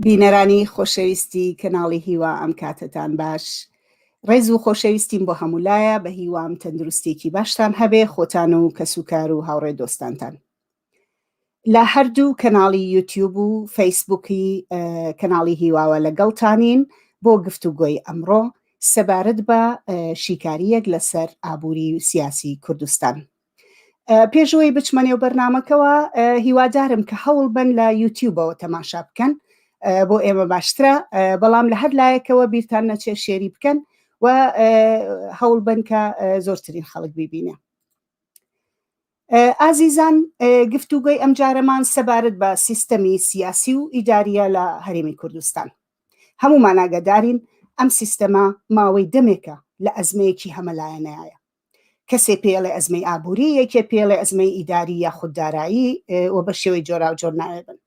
بینەرانی خۆشەویستی کەناڵی هیوا ئەم کاتتان باش. ڕێز و خۆشەویستیم بۆ هەمولایە بە هیوام تەندروستێکی باشتان هەبێ، خۆتان و کەسوکار و هاوڕێ دۆستانتان. لە هەردوو کەناڵی یوتیوب و فەیسبووکی کەناڵی هیواوە لەگەڵتانین بۆ گفتوگۆی ئەمڕۆ سەبارەت بە شیکاریەک لەسەر ئابووری سیاسی کوردستان. پێشەوەی بچمە نێو بەرنامەکەوە هیوادارم کە هەوڵ بن لە یوتیوبەوە تەماشا بکەن بۆ ئێمە باشترە، بەڵام لە هەر لایەکەوە بیرتان نەچێ شێری بکەن و هەوڵ بن کە زۆرترین خەڵک بیبینێ. ئازیزان، گفتوگۆی ئەم جارەمان سەبارەت بە سیستەمی سیاسی و ئیداریە لە هەرێمی کوردستان. هەموومان ئاگادارین ئەم سیستەمە ماوەی دەمێکە لە ئەزمەیەکی هەمەلایەنایە. کەسێ پێڵێ ئەزمەی ئابووری، یەکێ پێڵێ ئەزمەی ئیداری یا خوددارایی و بە شێوەی جۆرا و جۆر ناوێبن.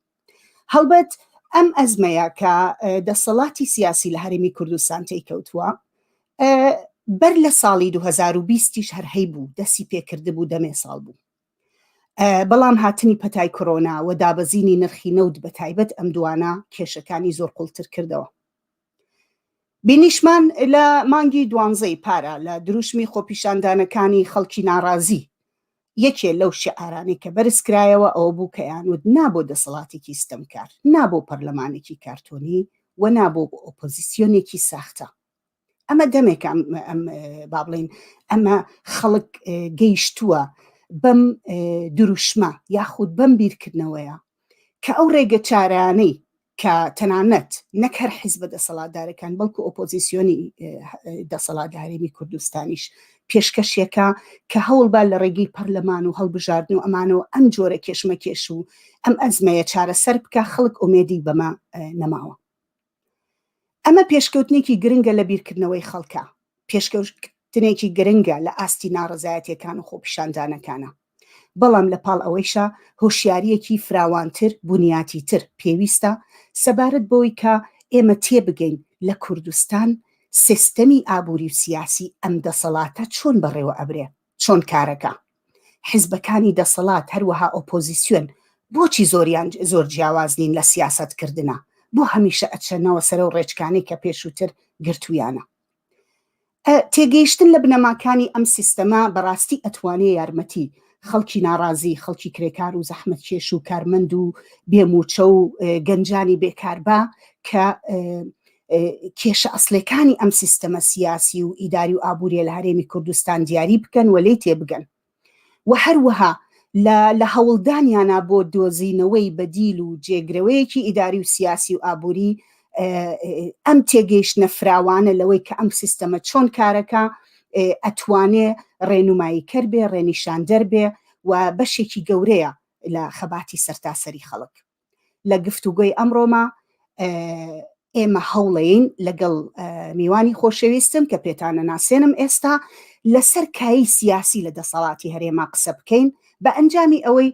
هەڵبەت ئەم ئەزمەیە کە دەسەڵاتی سیاسی لە هەرێمی کوردستان تێکەوتووە بەر لە ساڵی 2020 هەر هەی بوو، دەستی پێکرد بوو، دەمێ ساڵ بوو. بەڵام هاتنی پەتای کۆرۆنا و دابەزینی نرخی نەوت بە تایبەت ئەم دوانە کێشەکانی زۆر قوڵتر کردەوە. بینیشمان لە مانگی 12 پارە لە دروشمی خۆپیشاندانەکانی خەڵکی ناڕازی یەکێ لەو شێعارانەی کە بەرزکرایەوە ئەوە بوو کە یانوت نابۆ دەسەڵاتێکی ستەمکار، نابۆ پەرلەمانێکی کارتۆنی و نابۆ ئۆپۆزیسیۆنێکی ساختە. ئەمە دەمێک با بڵین ئەمە خەڵک گەیشتووە بەم دروشمە یاخود بەم بیرکردنەوەیە کە ئەو ڕێگە چارانەی کە تەنانەت نەک هەر حیزبە دەسەڵاتدارەکان بەڵکو ئۆپۆزیسیۆنی دەسەڵات لە هەرێمی کوردستانیش پێشکەشیەکە کە هەوڵ با لە ڕێگەی پەرلەمان و هەڵبژاردن و ئەمانەوە ئەم جۆرە کێشمەکێش و ئەم ئەزمەیە چارەسەر بکە، خەڵک ئومێدی بەمە نەماوە. ئەمە پێشکەوتنێکی گرنگە لە بیرکردنەوەی خەڵکە، پێشکەوتنێکی گرنگە لە ئاستی ناڕەزایەتیەکان و خۆپیشاندانەکانە. بەڵام لە پاڵ ئەوەیشە هۆشیاریەکی فراوانتر، بنیاتی تر پێویستە سەبارەت بۆی کە ئێمە تێبگەین لە کوردستان سیستەمی ئابووری و سیاسی ئەم دەسەڵاتە چۆن بەڕێوە ئەبرێ، چۆن کارەکە. حیزبەکانی دەسەڵات هەروەها ئۆپۆزیسیۆن بۆچی زۆر جیاواز نین لە سیاسەتکردنە، بۆ هەمیشە ئەچەنەوە سەر و ڕێچکانی کە پێشووتر گرتوویانە. تێگەیشتن لە بنەماکانی ئەم سیستەمە بەڕاستی ئەتوانێ یارمەتی خەڵکی ناڕازی، خەڵکی کرێکار و زەحمەتکێش و کارمەند و بێموچە و گەنجانی بێکاربا کە کێشە ئەسلەکانی ئەم سیستەمە سیاسی و ئیداری و ئابووریە لە هەرێمی کوردستان دیاری بکەن و لێی تێبگەن و هەروەها لە هەوڵدانیانە بۆ دۆزینەوەی بەدیل و جێگرەوەیەکی ئیداری و سیاسی و ئابووری ئەم تێگەیشتنە فراوانە لەوەی کە ئەم سیستەمە چۆن کارەکە ئەتوانێ ڕێنمایی کرد بێ، ڕێنیشاندەر بێ و بەشێکی گەورەیە لە خەباتی سەرتاسەری خەڵک. لە گفتوگۆی ئەمڕۆمە ئێمە هەوڵەین لەگەڵ میوانی خۆشەویستم کە پێتانە ناسێنم ئێستا لەسەر کایی سیاسی لە دەسەڵاتی هەرێما قسە بکەین بە ئەنجامی ئەوەی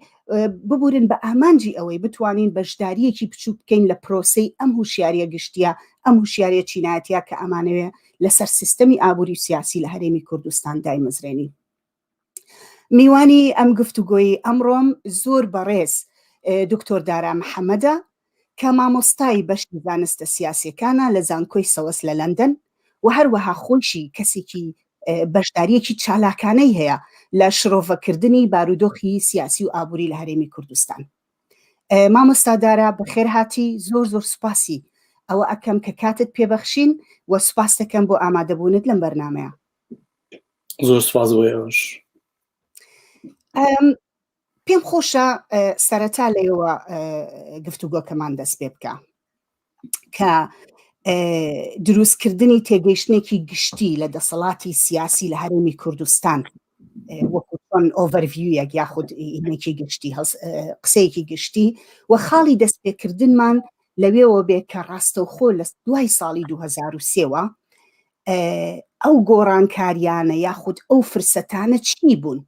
ببورن بە ئامانجی ئەوەی بتوانین بەشداریەکی بچوو بکەین لە پرۆسەی ئەم هوشیاریە گشتیە، ئەم هوشیاریە چینایەتیە کە ئەمانەوێ لەسەر سیستەمی ئابووری سیاسی لە هەرێمی کوردستان دایمەزرێنی. میوانی ئەم گفتوگۆی ئەمڕۆم زۆر بەڕێز دکتۆر دارا محەمەدە کە مامۆستای بەشی زانستە سیاسیەکانە لە زانکۆی سەوەس لە لەندەن و هەروەها خۆشی کەسێکی بەشداریەکی چالاکانەی هەیە لە شرۆڤەکردنی بارودۆخی سیاسی و ئابووری لە هەرێمی کوردستان. مامۆستا دارا بەخێر هاتی، زۆر زۆر سوپاسی ئەوە ئەکەم کە کاتت پێبەخشین و سوپاس دەکەم بۆ ئامادەبوونت لەم بەرنامەیە. زۆر سوپاس بۆ ئێوەش. پێم خۆشە سەرەتا لەوە گفتوگۆکەمان دەست پێ بکە کە دروستکردنی تێگەیشتێکی گشتی لە دەسەڵاتی سیاسی لە هەرێمی کوردستان وەکو چۆن ئۆڤەرویویەک یاخود ئینێکی گشتی قسەیەکی گشتی و خاڵی دەستپێکردنمان لەوێەوە بێ کە ڕاستەوخۆ لە دوای ساڵی 2023ەوە ئەو گۆڕانکاریانە یاخود ئەو فرسەتانە چی بوون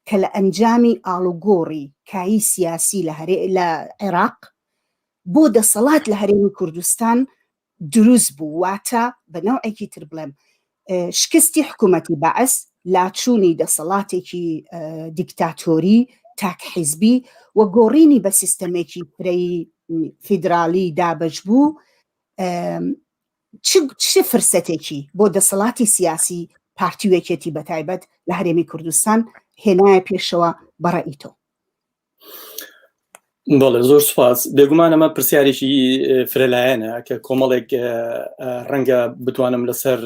کە لە ئەنجامی ئاڵوگۆڕی کایی سیاسی لە عێراق بۆ دەسەڵات لە هەرێمی کوردستان دروست بوو، واتە بە نەوعێکی تر بڵێم شکستی حکوومەتی بەعەس، لاچوونی دەسەڵاتێکی دیکتاتۆری تاک حیزبی و گۆڕینی بە سیستەمێکی پرەی فیدرالی دابش بوو چه فرسەتێکی بۆ دەسەڵاتی سیاسی پارتیوێکێتی بەتایبەت لە هەرێمی کوردستان هێنایە پێشەوە بەڕێی تۆ؟ بەڵێ زۆر سوپاس. بێگومان ئەمە پرسیارێکی فرەلایەنە کە کۆمەڵێک ڕەنگە بتوانم لەسەر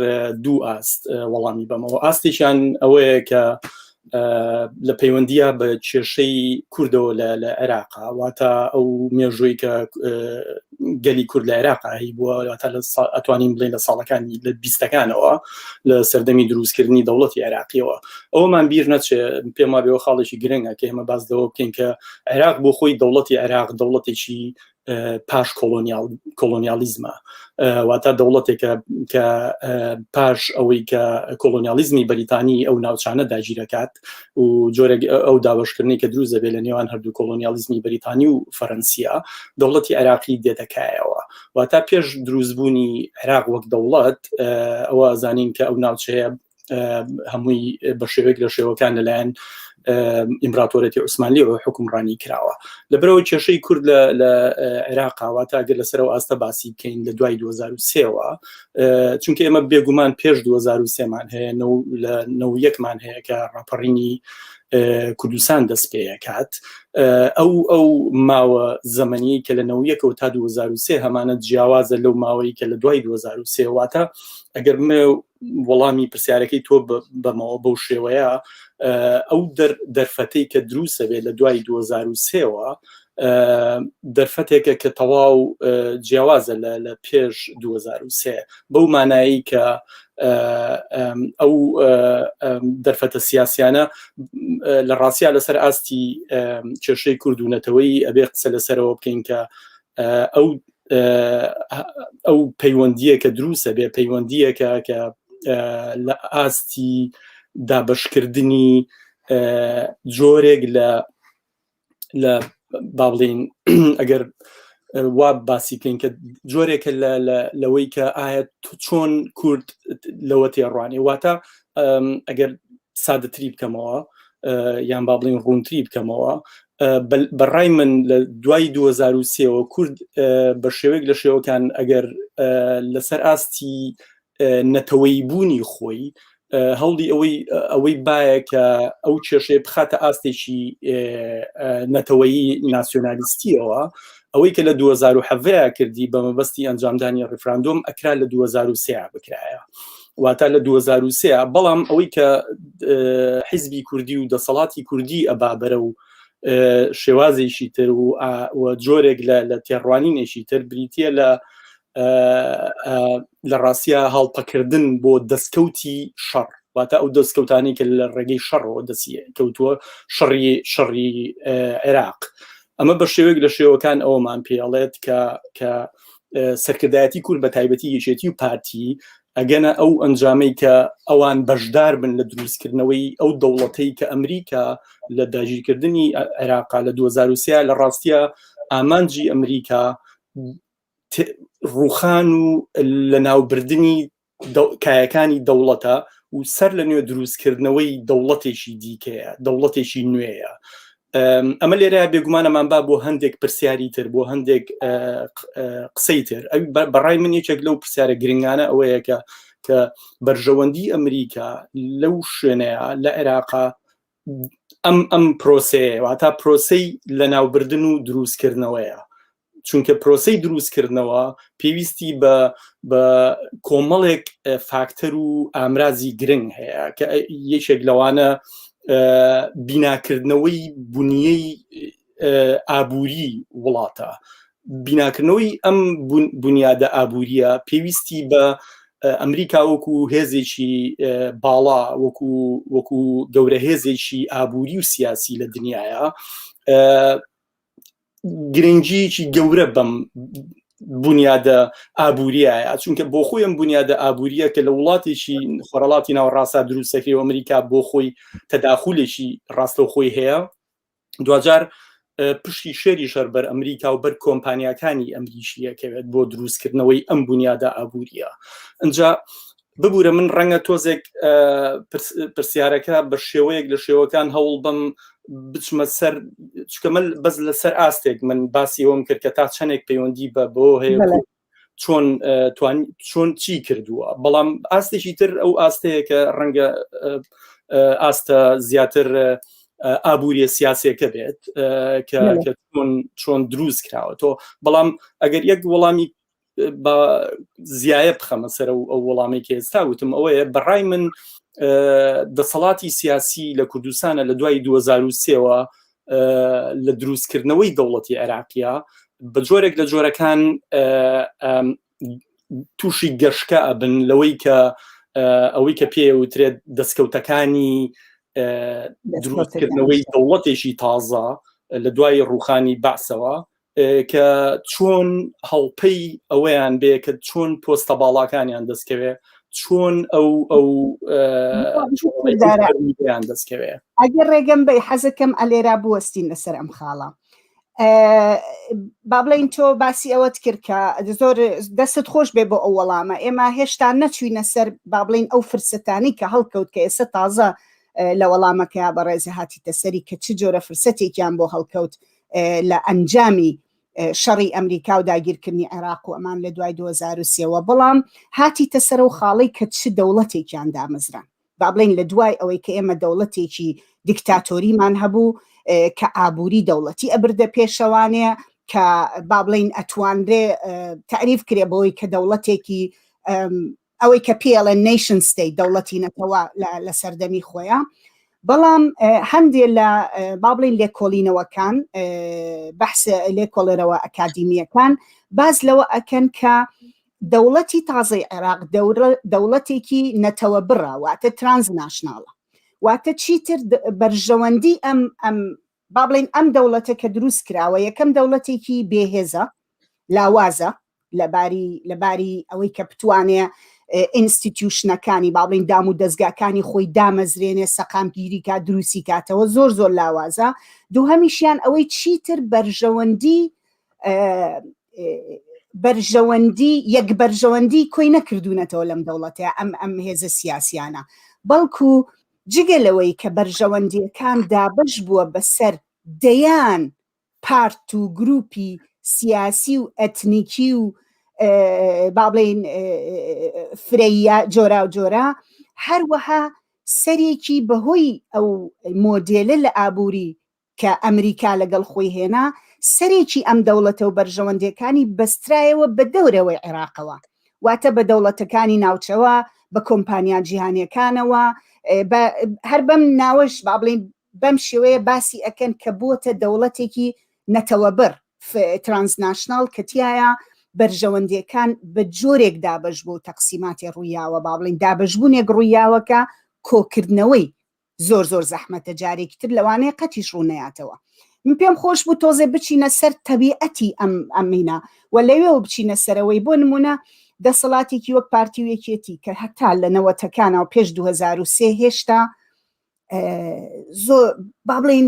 دوو ئاست وەڵامی بەمەوە. ئاستێکیان ئەوەیە کە لە پەیوەندیە بە کێشەی کوردەوە لە عێراقا، واتە ئەو مێژووی کە گەلی کورد لە عێراقا هی بووە، واتە ئەتوانین بڵێن لە ساڵەکانی لە 20ەکانەوە لە سەردەمی دروستکردنی دەوڵەتی عێراقیەوە. ئەوەمان بیر نەچێ پێم وابێ ئەوە خاڵێکی گرنگە کە ئێمە باس دەوە بکەین کە عێراق بۆ خۆی دەوڵەتی عێراق دەوڵەتێکی پاش کۆلۆنیالیزمە، واتە دەوڵەتێکە کە پاش ئەوەی کە کۆلۆنیالیزمی بەریتانی ئەو ناوچانە داگیرەکات و جۆرێک ئەو داوەشکردنی کە دروست دەبێت لە نێوان هەردوو کۆلۆنیالیزمی بەریتانی و فەرەنسیا، دەوڵەتی عێراقی دێتەکایەوە. واتە پێش دروستبوونی عێراق وەک دەوڵەت ئەوە زانین کە ئەو ناوچەیە هەمووی بە شێوەیەک لە شێوەکان لەلایەن ئیمپراتۆرەتی عوسمانی و حکومڕانی کراوە. لەبەرەوەی کێشەی کورد لە عێراقا، واتە ئەگەر لەسەر ئەو ئاستە باسی بکەین لە دوای 2003ەوە، چونکە ئێمە بێگومان پێش 2003مان هەیە، لە 91مان هەیە کە ڕاپەڕینی کوردستان دەست پێیەکات. ئەو ماوە زەمەنی کە لە 91 تا 2003 هەمانە جیاوازە لەو ماوەی کە لە دوای 2003 واتە ئەگەر وەڵامی پرسیارەکەی تۆ بەمەوە بەو شێوەیە، ئەو دەرفەتەی کە دروستە بێت لە دوای 2003ەوە دەرفەتێکە کە تەواو جیاوازە لە پێش 2003 بەو مانایی کە ئەو دەرفەتە سیاسیانە لە ڕاستیا لەسەر ئاستی کێشەی کوردونەتەوەی ئەبێ قسە لەسەرەوە بکەین کە ئەو پەیوەندیە کە دروستە بێ پەیوەندیەکە کە لە ئاستی دابشکردنی جۆرێک لە با بڵین ئەگەر وا باسی بکەین کە جۆرێکە لەوەی کە ئایا چۆن کورد لەوە تێڕوانی، واتە ئەگەر سادەتری بکەمەوە یان با بڵین ڕوونتری بکەمەوە، بەڕای من لە دوای 2003ەوە کورد بە شێوەیەک لە شێوەکان ئەگەر لەسەر ئاستی نەتەوەی بوونی خۆی هەوڵی ئەوەی باە کە ئەو کێشەیە بخاتە ئاستێکی نەتەوەیی ناسیۆنالیستیەوە، ئەوەی کە لە 2007 کردی بە مەبەستی ئەنجامدانی ڕفراندۆم ئەکرا لە 2003 بکرایە، واتە لە 2003. بەڵام ئەوەی کە حیزبی کوردی و دەسەڵاتی کوردی ئەبابەرە و شێوازێکی تر و جۆرێک لە تێڕوانینێکی تر بریتە لە ڕاستیە هەڵپەکردن بۆ دەستکەوتی شەڕ، واتە ئەو دەستکەوتانی کە لە ڕێگەی شەڕەوە دەستکەوتووە شەڕی عێراق. ئەمە بە شێوەیەک لە شێوەکان ئەوەمان پێڵێت کە سەرکردایەتی کورد بە تایبەتی یەکێتی و پارتی ئەگەنە ئەو ئەنجامەی کە ئەوان بەشدار بن لە دروستکردنەوەی ئەو دەوڵەتەی کە ئەمریکا لە داگیرکردنی عێراقا لە 2003 لە ڕاستیە ئامانجی ئەمریکا ڕوخان و لە ناوبردننی کایەکانی دەوڵەتە و سەر لە نوێ دروستکردنەوەی دەوڵەتێکی دیکەیە، دەوڵەتێکی نوێیە. ئەمە لێرە بێگومانەمان با بۆ هەندێک پرسیاری تر، بۆ هەندێک قسەی تر. بەڕای من یەکێک لەو پرسیارە گرنگانە ئەوەیە کە بەرژەوەندی ئەمریکا لەو شوێنەیە لە عێراقا ئەم پرۆسەیە، واتە پرۆسەی لە ناوبردن و دروستکردنەوەیە، چونکە پرۆسەی دروستکردنەوە پێویستی بە کۆمەڵێک فاکتەر و ئامرازی گرنگ هەیە کە یەکێک لەوانە بیناکردنەوەی بنیەی ئابووری وڵاتە. بیناکردنەوەی ئەم بنیادە ئابووریە پێویستی بە ئەمریکا وەکو هێزێکی باڵا، وەکو گەورە هێزێکی ئابووری و سیاسی لە دنیاە گرنگیەکی گەورە بەم بنیادە ئابووریایە، چونکە بۆ خۆی ئەم بنیادە ئابووریە کە لە وڵاتێکی خۆرەڵاتی ناوەڕاستە دروستەکەی و ئەمریکا بۆ خۆی تەداخولێکی ڕاستەوخۆی هەیە، دوجار پشتی شێری شەر بەر ئەمریکا و بەر کۆمپانیاکانی ئەمریکیەکەوێت بۆ دروستکردنەوەی ئەم بنیادە ئابووریە. ئەنجا ببوورە من ڕەنگە تۆزێک پرسیارەکە بە شێوەیەک لە شێوەکان هەوڵ بم بچمە سەر چکەمە بەس لەسەر ئاستێک من باسی ئەوم کرد کە تا چەندێک پەیوەندی بۆ هەیە چۆن چی کردووە بەڵام ئاستێکی تر ئەو ئاستەیە کە ڕەنگە ئاستە زیاتر ئابووری سیاسیەکە بێت کە چۆن دروست کراوە تۆ بەڵام ئەگەر یەک وەڵامی بە زیایە بخەمە سەر ئەو وەڵامێکی ئێستا وتم ئەوەیە بەڕای من دەسەڵاتی سیاسی لە کوردستانە لە دوای 2023ەوە لە دروستکردنەوەی دەوڵەتی عێراقیە بە جۆرێک لە جۆرەکان تووشی گەشکە ئەبن لەوەی کە ئەوەی کە پێوترێت دەستکەوتەکانی دروستکردنەوەی دەوڵەتێکی تازە لە دوای ڕوخانی باسەوە کە چۆن هەڵپەی ئەوەیان بێ کە چۆن پۆستە باڵاکانیان دەستکەوێ چۆن ئەویان دەستکەوێ ئەگەر ڕێگەم بە حەزەکەم ئەلێرا بوەستین لەسەر ئەم خاڵە با بڵین تۆ باسی ئەوەت کرد کە زۆر دەست خۆش بێ بۆ ئەو وەڵامە ئێمە هێشتا نەچووینە سەر با بڵین ئەو فرسەتانی کە هەڵکەوت کە ئێستا تازە لە وەڵامەکە بە ڕێزە هاتیتە سەری کە چ جۆرە فرسەتێکیان بۆ هەڵکەوت لە ئەنجامی شەڕی ئەمریکا و داگیرکردنی عێراق و ئەمان لە دوای 2023ەوە بەڵام هاتیتە سەر و خاڵی کە چ دەوڵەتێکیان دامەزران با بڵین لە دوای ئەوەی کە ئێمە دەوڵەتێکی دیکتاتۆریمان هەبوو کە ئابووری دەوڵەتی ئەبردە پێشەوانەیە کە با بڵین ئەتواندرێ تعریف کرێ بەوەی کە دەوڵەتێکی ئەوەی کە پێڵە نیشن ستیت دەوڵەتی نەتەوە لە سەردەمی خۆیان بەڵام هەندێ لە با بڵین لێکۆڵینەوەکان بەحس لێکۆڵەرەوە ئەکادیمیەکان باز لەوە ئەکەن کە دەوڵەتی تازەی عێراق دەوڵەتێکی نەتەوە بڕە واتە ترانزناشناڵە واتە چیتر بەرژەوەندی با بڵین ئەم دەوڵەتە کە دروست کراوە یەکەم دەوڵەتێکی بێهێزە لاوازە لەباری ئەوەی کە بتوانێ ئینستیتیوشنەکانی با بڵین دام و دەستگاکانی خۆی دامەزرێنێ سەقامگیری کات دروستی کاتەوە زۆر زۆر لاوازە دووهەمیشیان ئەوەی چیتر یەک بەرژەوەندی کۆی نەکردوونەتەوە لەم دەوڵەتەیە ئەم هێزە سیاسیانە بەڵکو جگەلەوەی کە بەرژەوەندیەکان دابش بووە بەسەر دەیان پارت و گروپی سیاسی و ئەتنیکی و با بڵین فرەیە جۆرا و جۆرا هەروەها سەرێکی بەهۆی ئەو مۆدێلە لە ئابووری کە ئەمریکا لەگەڵ خۆی هێنا سەرێکی ئەم دەوڵەتە و بەرژەوەندەکانی بەسترایەوە بە دەورەوەی عێراقەوە واتە بە دەوڵەتەکانی ناوچەوە بە کۆمپانیا جیهانیەکانەوە هەر بەم ناوەش با بڵین بەم شێوەیە باسی ئەکەن کە بۆتە دەوڵەتێکی نەتەوەبەر ترانزناشنال کە تایە بەرژەوەندیەکان بە جۆرێک دابش بۆ تەقسیماتی ڕوویاوە با بڵین دابشبوونێک ڕوویاوەکە کۆکردنەوەی زۆر زۆر زەحمەتە جارێکی تر لەوانەیە قەتیش ڕوونەیاتەوە من پێم خۆش بوو تۆزێ بچینە سەر تەبیعەتی ئەمینە و لەوێ بچینە سەرەوەی بۆ نمونە دەسەڵاتێکی وەک پارتی و یەکێتی کە هەتا لە نەوەتەکانەوە پێش 2023 هێشتا زۆر با بڵین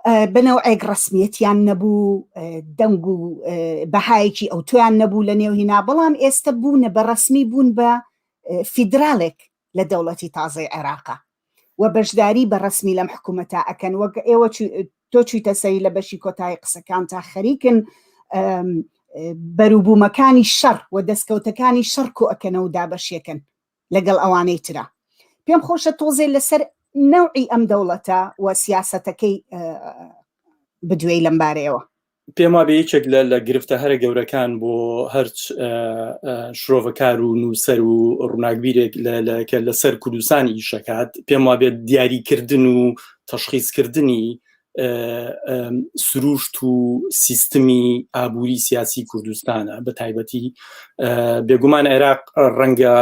بنەوەیەک ڕسمیەتیان نەبوو دەنگ و بەهایەکی ئەو تۆیان نەبوو لە نێوهینا بەڵام ئێستا بوونە بە ڕسمی بوون بە فیدرالێک لە دەوڵەتی تازەی عێراقا و بەشداری بە ڕسمی لەم حکوومەتە ئەکەن وەک ئێوە تۆ چوویتە سەری لە بەشی کۆتایی قسەکان تا خەریکن بەروبوومەکانی شەڕ و دەستکەوتەکانی شەڕ کۆ ئەکەنەوە دابەشێکن لەگەڵ ئەوانەی ترە پێم خۆشە تۆزێ لەسەر نەوعی ئەم دەوڵەتە و سیاسەتەکەی بدوێی لەم بارەیەوە پێم وابێ یەکێک لە گرفتە هەرە گەورەکان بۆ هەرچ شرۆڤەکار و نووسەر و ڕووناکبیرێک کە لەسەر کوردستانی ئیشەکات پێم وابێ دیاریکردن و تەشخیصکردنی سروشت و سیستمی ئابووری سیاسی کوردستانە بە تایبەتی بێگومان عێراق ڕەنگە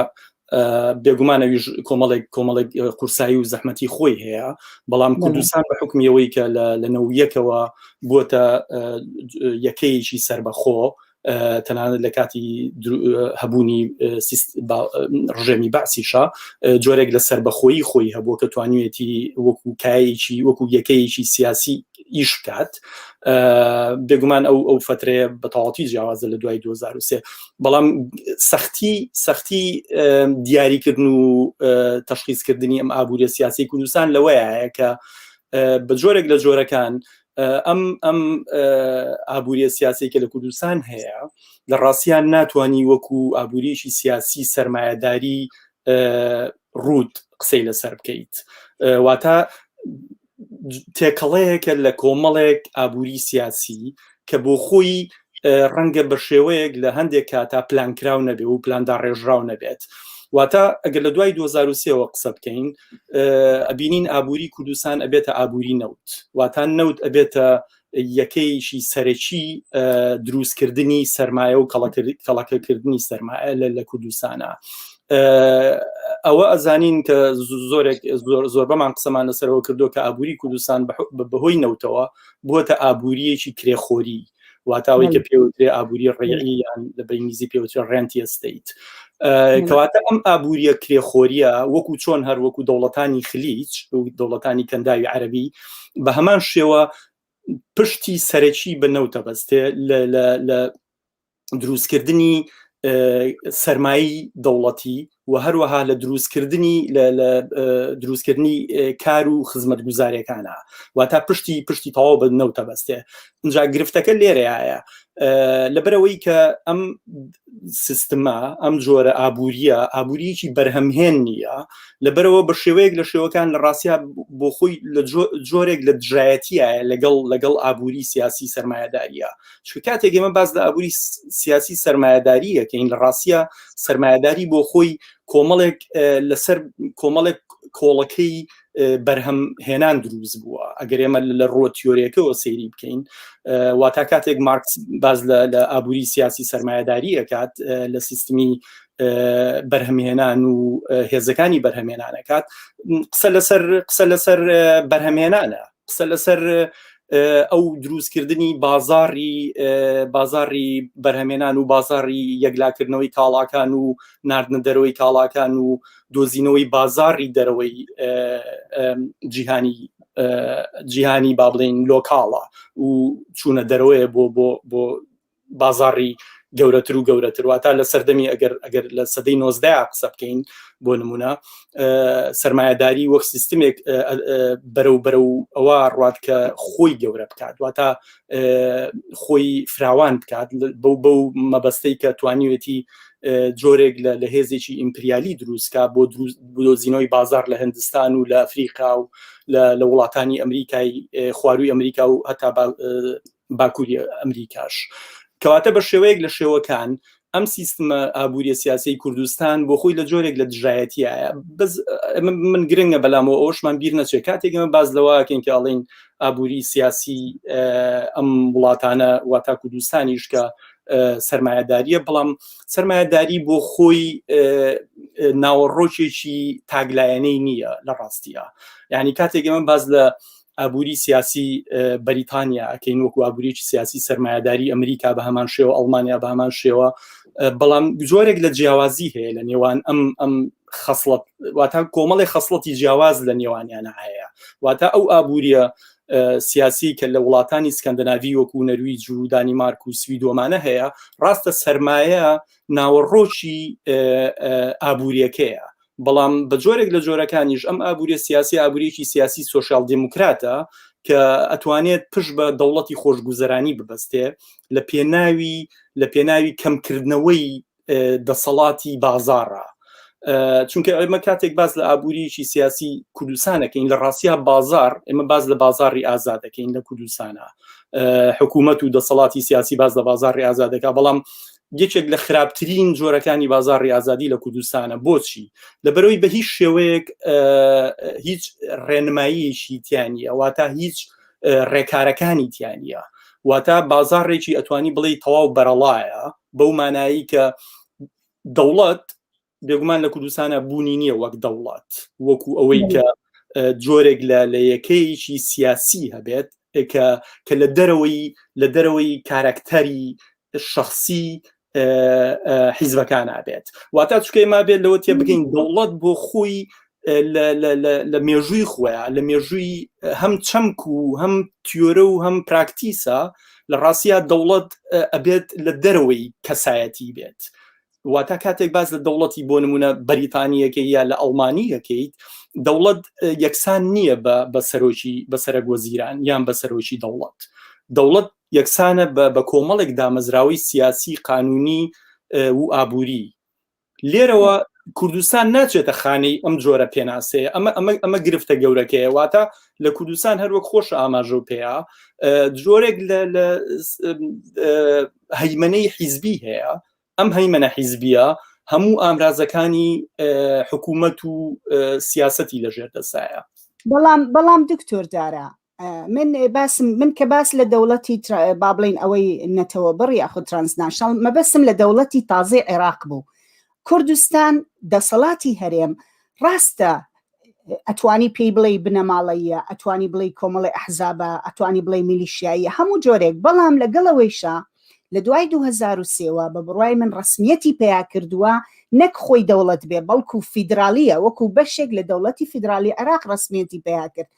بێگومانەویش کۆمەڵێک قورسایی و زەحمەتی خۆی هەیە بەڵام کوردستان بە حکمیەوەی کە لە نەویەکەوە بووەتە یەکەیەکی سەربەخۆ تەنانەت لە کاتی هەبوونی ڕژێمی باسیشە جۆرێک لە سەربەخۆیی خۆی هەبووە کە توانوێتی وەکو کایەکی وەکو یەکەیەکی سیاسی ئیش بکات بێگومان ئەو فترەیە بە تەواوەتی جیاوازە لە دوای 2023 بەڵام سەختی دیاریکردن و تەشخیصکردنی ئەم ئابووریە سیاسی کوردستان لەوەیە کە بە جۆرێک لە جۆرەکان ئەم ئابووریە سیاسی کە لە کوردستان هەیە لە ڕاستیان ناتوانانی وەکو ئابووریەکی سیاسی سەرمایەداری ڕوود قسەی لەسەر بکەیت واتە تێکەڵەیەکە لە کۆمەڵێک ئابووری سیاسی کە بۆ خۆی ڕەنگە بە شێوەیەک لە هەندێک کاتا پلانکراو نەبێت و پلاندا ڕێژراو نەبێت واتە ئەگەر لە دوای 2023ەوە قسە بکەین ئەبینین ئابووری کوردستان ئەبێتە ئابووری نەوت واتان نەوت ئەبێتە یەکەیشی سەرەکی دروستکردنی سەرمایە و کەڵەکەکردنی سەرمایە لە کوردستانە ئەوە ئەزانین کە زۆر بەمان قسەمان لەسەرەوە کردو کە ئابووری کوردستان بەهۆی نەوتەوە بووەتە ئابووریەکی کرێخۆری واتاوی کە پێوترێ ئابووری ڕێعی یان لە بەینگلیزی پێوترێ ڕێنتی ئەستەیت کەواتە ئەم ئابووریە کرێخۆریە وەکو چۆن هەر وەکو دەوڵەتانی خلیج و دەوڵەتانی کەنداوی عەرەبی بە هەمان شێوە پشتی سەرەکی بە نەوتە بەستێ لە دروستکردنی سەرمایی دەوڵەتی و هەروەها لە دروستکردنی کار و خزمەت گوزاریەکانە واتە پشتی تەواو بە نەوتە بەستێ اینجا گرفتەکە لێرەیە لەبەرەوەی کە ئەم سیستما ئەم جۆرە ئابووریەکی بەرهەمهێن نییە لەبەرەوە بە شێوەیەک لە شێوەکان لە ڕاستیا بۆ خۆی جۆرێک لە دژایەتیە لەگەڵ ئابووری سیاسی سەرمایەداریە چکە کاتێک ئێمە باز لە ئابووری سیاسی سەرمایەداریەکەین لە ڕاستیا سەرمایەداری بۆ خۆی کۆمەڵێک لەسەر کۆمەڵێک کۆڵەکەی بەرهەم هێنان دروست بووە ئەگەر ئێمە لە ڕۆ تیۆریەکەەوە سەیری بکەین واتا کاتێک مارکس باز لە ئابووری سیاسی سەرمایەداری ئەکات لە سیستمی بەرهەمهێنان و هێزەکانی بەرهەمهێنانەکات قسە لەسەر بەرهەمهێنانە قسە لەسەر ئەو دروستکردنی بازاری بەرهەمێنان و بازاری یەکلاکردنەوەی کاڵاکان و ناردنە دەرەوەی کاڵاکان و دۆزینەوەی بازاری دەرەوەی جیهانی با بڵێن لۆکاڵە و چوونە دەرەوەیە بۆ بازاری گەورەتر و گەورەتر واتە لە سەردەمی ئەگەر لە سەدەی 19 قسە بکەین بۆ نمونە سەرمایەداری وەک سیستمێک بەرەو ئەوە ڕوات کە خۆی گەورە بکات واتە خۆی فراوان بکات بەو مەبەستەی کە توانیوێتی جۆرێک لە هێزێکی ئیمپریالی دروستکە بۆ دۆزینەوەی بازار لە هەندستان و لە ئەفریقا و لە وڵاتانی ئەمریکای خواروی ئەمریکا و هەتا باکووری ئەمریکاش کەواتە بە شێوەیەک لە شێوەکان ئەم سیستمە ئابووریە سیاسی کوردستان بۆ خۆی لە جۆرێک لە دژایەتیایە من گرنگە بەلامەوە ئەوشمان بیر نەچێت کاتێک ئەمە باز لەوەکەین کە ئەڵێن ئابووری سیاسی ئەم وڵاتانە واتا کوردستانیش کە سەرمایەداریە بەڵام سەرمایەداری بۆ خۆی ناوەڕۆکێکی تاگلایەنەی نییە لە ڕاستیە یعنی کاتێک ئەمە باز لە ئابووری سیاسی بەریتانیا ئەکەین وەکو ئابووریکی سیاسی سەرمایەداری ئەمریکا بە هەمان شێوە ئەڵمانیا بە هەمان شێوە بەڵام جۆرێک لە جیاوازی هەیە لە نێوان ئەم خەسڵەت واتە کۆمەڵی خەسڵەتی جیاواز لە نێوانیانە هەیە واتە ئەو ئابووریە سیاسی کە لە وڵاتانی سکەندەناڤی وەکو نەرویج و دانیمارک و سویدۆمانە هەیە ڕاستە سەرمایە ناوەڕۆکی ئابووریەکەیە بەڵام بە جۆرێک لە جۆرەکانیش ئەم ئابووری سیاسی ئابووریەکی سیاسی سۆشیال دموکراتە کە ئەتوانێت پشت بە دەوڵەتی خۆشگوزەرانی ببەستێ لە پێناوی کەمکردنەوەی دەسەڵاتی بازارە چونکە ئێمە کاتێک باز لە ئابووریکی سیاسی کوردستانەکەین لە ڕاستیا بازار ئێمە باز لە بازاری ئازادەکەین لە کوردستانە حکوومەت و دەسەڵاتی سیاسی باز لە بازاری ئازادەکە بەڵام یەکێک لە خراپترین جۆرەکانی بازاری ئازادی لە کوردستانە بۆچی لەبەرەوەی بە هیچ شێوەیەک هیچ ڕێنماییشی تیانە واتە هیچ ڕێکارەکانی تیانە واتە بازارێکی ئەتوانی بڵێ تەواو بەرەڵایە بەو مانایی کە دەوڵەت بێگومان لە کوردستانە بوونی نییە وەک دەوڵەت وەکو ئەوەی کە جۆرێک لە یەکەیەکی سیاسی هەبێت کە لە دەرەوەی کارکتەری شخصی حیزبەکان ئابێت واتە چکەی ما بێت لەوە تێ بگەین دەوڵەت بۆ خۆی لە مێژووی خۆیان لە مێژووی هەم چەمک و هەم تیۆرە و هەم پراکتیسە لە ڕاستیە دەوڵەت ئەبێت لە دەرەوەی کەسایەتی بێت واتە کاتێک باز لە دەوڵەتی بۆ نمونە بەریتانیەکەی یا لە ئەڵمانیەکەیت دەوڵەت یەکسان نییە بە سەرۆکوەزیران یان بە سەرۆکی دەوڵەت یەکسانە بە کۆمەڵێک دامەزراوی سیاسی قانونی و ئابووری لێرەوە کوردستان ناچێتە خانەی ئەم جۆرە پێناسەیە ئەمە گرفتە گەورەکەیە واتە لە کوردستان هەروەک خۆش ئاماژە و پێەیە جۆرێک لە هەیمەنەی حیزبی هەیە ئەم هەیمەنە حیزبیە هەموو ئامرازەکانی حکوومەت و سیاسەتی لەژێر دەسایە بەڵام دکتۆر دارا من کە باس لە دەوڵەتی با بڵین ئەوەی نەتەوە بڕ یاخود ترانسناشنال مەبەستم لە دەوڵەتی تازەی عێراق بوو کوردستان دەسەڵاتی هەرێم ڕاستە ئەتوانی پێی بڵێ بنەماڵەیە ئەتوانی بڵێ کۆمەڵی ئەحزابە ئەتوانی بڵێ میلیشیاییە هەموو جۆرێک بەڵام لەگەڵەوەیشە لە دوای 2003ەوە بە بڕوای من ڕسمیەتی پێیا کردووە نەک خۆی دەوڵەت بێ بەڵکو فیدرالیە وەکو بەشێک لە دەوڵەتی فیدرالی عێراق ڕسمیەتی پێیا کرد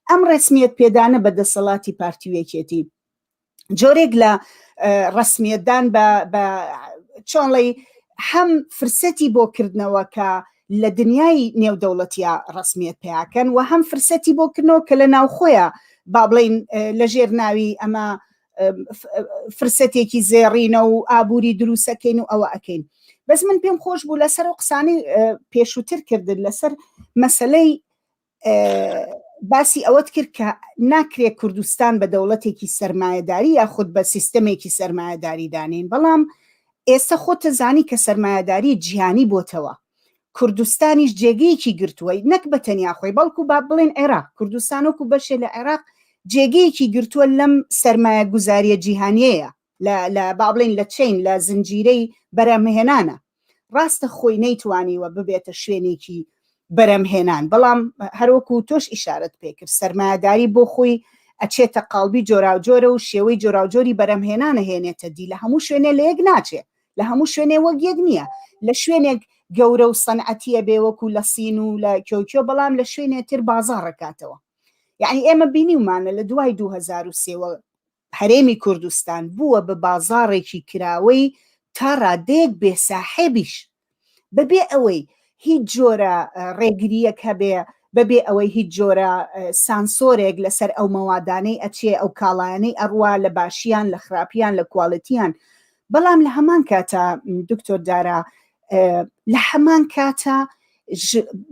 ئەم ڕسمیەت پێدانە بە دەسەڵاتی پارتیوێکێتی جۆرێک لە ڕسمیەتدان بە چۆنڵی هەم فرسەتی بۆ کردنەوە کە لە دنیای نێودەوڵەتیە ڕسمیەت پێیاکەن و هەم فرسەتی بۆ کردنەوە کە لە ناوخۆیە با بڵین لەژێر ناوی ئەمە فرسەتێکی زێڕینە و ئابووری دروستەکەین و ئەوە ئەەکەین بەس من پێم خۆش بوو لەسەر و قسانی پێشووتر کردن لەسەر مەسەلەی باسی ئەوەت کرد کە ناکرێت کوردستان بە دەوڵەتێکی سەرمایەداری یاخود بە سیستەمێکی سەرمایەداری دانین بەڵام ئێستا خۆتە زانی کە سەرمایەداری جیهانی بۆتەوە کوردستانیش جێگەیەکی گرتووە نەک بە تەنیا خۆی بەڵکو با بڵێن عێراق کوردستانۆکو بەشێ لە عێراق جێگەیەکی گرتووە لەم سەرمایە گوزاریە جیهانیەیە لە با بڵێن لە چین لە زنجیرەی بەرەمهێنانە ڕاستە خۆی نەیتوانیوە ببێتە شوێنێکی بەرەمهێنان بەڵام هەروەکو تۆش ئیشارەت پێکرد سەرمایەداری بۆ خۆی ئەچێتە قاڵبی جۆراوجۆرە و شێوەی جۆراوجۆری بەرەمهێنانە هێنێتە دی لە هەموو شوێنێ لە یەک ناچێت لە هەموو شوێنێ وەک یەک نییە لە شوێنێک گەورە و سەنعەتیە بێوەکو لە سین و لە کۆکیۆ بەڵام لە شوێنێ تر بازاڕەکاتەوە یعنی ئێمە بینیومانە لە دوای 2003 هەرێمی کوردستان بووە بە بازاڕێکی کراوەی تا ڕادەیەک بێساحێبیش بەبێ ئەوەی هیچ جۆرە ڕێگریەک هەبێ بەبێ ئەوەی هیچ جۆرە سانسۆرێک لەسەر ئەو مەوادانەی ئەچێ ئەو کاڵایانەی ئەڕوا لە باشیان لە خراپیان لە کوواڵەتیان بەڵام لە هەمان کاتە دکتۆر دارا لە هەمان کاتە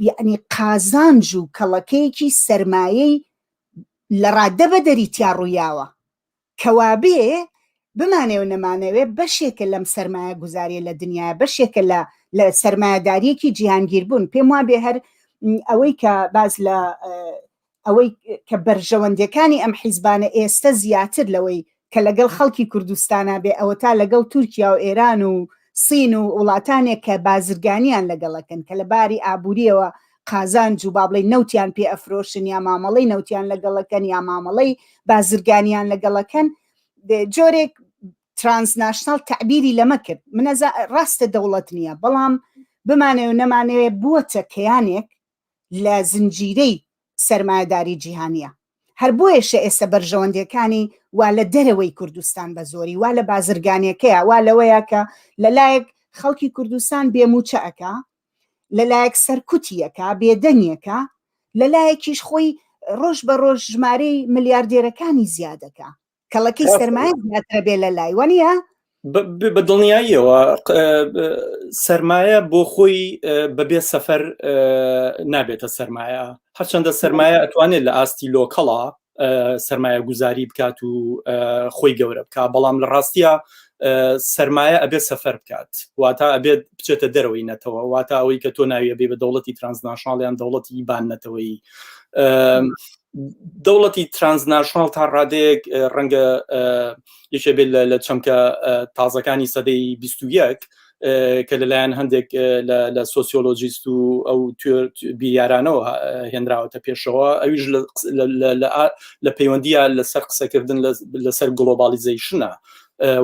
یعنی قازانج و کەڵەکەیەکی سەرمایەی لە ڕادە بە دەریتیا ڕوویاوە کەوابێ بمانێ و نەمانەوێ بەشێکە لەم سەرمایە گوزاریە لە دنیا بەشێکە لە سەرمایەداریەکی جیهانگیر بوون پێم وا بێ هەر ئەوەی کە باز لە ئەوەی کە بەرژەوەندەکانی ئەم حیزبانە ئێستا زیاتر لەوەی کە لەگەڵ خەڵکی کوردستانە بێ ئەوە تا لەگەڵ تورکیا و ئێران و سین و وڵاتانێک کە بازرگانیان لەگەڵەکەن کە لە باری ئابووریەوە قازانج و با بڵێ نەوتیان پێ ئەفرۆشن یا مامەڵەی نەوتیان لەگەڵەکەن یا مامەڵەی بازرگانیان لەگەڵەکەن جۆرێک ترانسناشنال تعبیری لەمە کرد منەزە ڕاستە دەوڵەت نییە بەڵام بمانێ و نەمانەوێت بووەتە کەیانێک لە زنجیرەی سەرمایەداری جیهانیە هەر بۆیەشە ئێستا بەرژەوەندەکانی وا لە دەرەوەی کوردستان بە زۆری وا لە بازرگانیەکەیە وا لەوەیە کە لەلایەک خەڵکی کوردستان بێموچەکە لەلایەک سەرکوتیەکە بێدەنگێکە لەلایەکیش خۆی ڕۆژ بە ڕۆژ ژمارەی ملیاردێرەکانی زیادەکە کەڵەکەی سەرمایە زیاترە بێ لە لای وانە بە دڵنیاییەوە سەرمایە بۆ خۆی بەبێ سەفەر نابێتە سەرمایە هەرچەندە سەرمایە ئەتوانێت لە ئاستی لۆکەڵە سەرمایە گوزاری بکات و خۆی گەورە بکە بەڵام لە ڕاستیە سەرمایە ئەبێت سەفەر بکات واتە ئەبێت بچێتە دەرەوەی نەتەوە واتە ئەوەی کە تۆ ناویە بێ بە دەوڵەتی ترانسناشناڵیان دەوڵەتی ئیبان نەتەوەی دەوڵەتی ترانسناشنال تا ڕادەیەک ڕەنگە یەکێ بێت لە چەمکە تازەکانی سەدەی 21 کە لەلایەن هەندێک لە سۆسیۆلۆجیست و ئەو بیرارانەوە هێنراوەتە پێشەوە ئەویش لە پەیوەندیە لەسەر قسەکردن لەسەر گلۆبالیزیشنە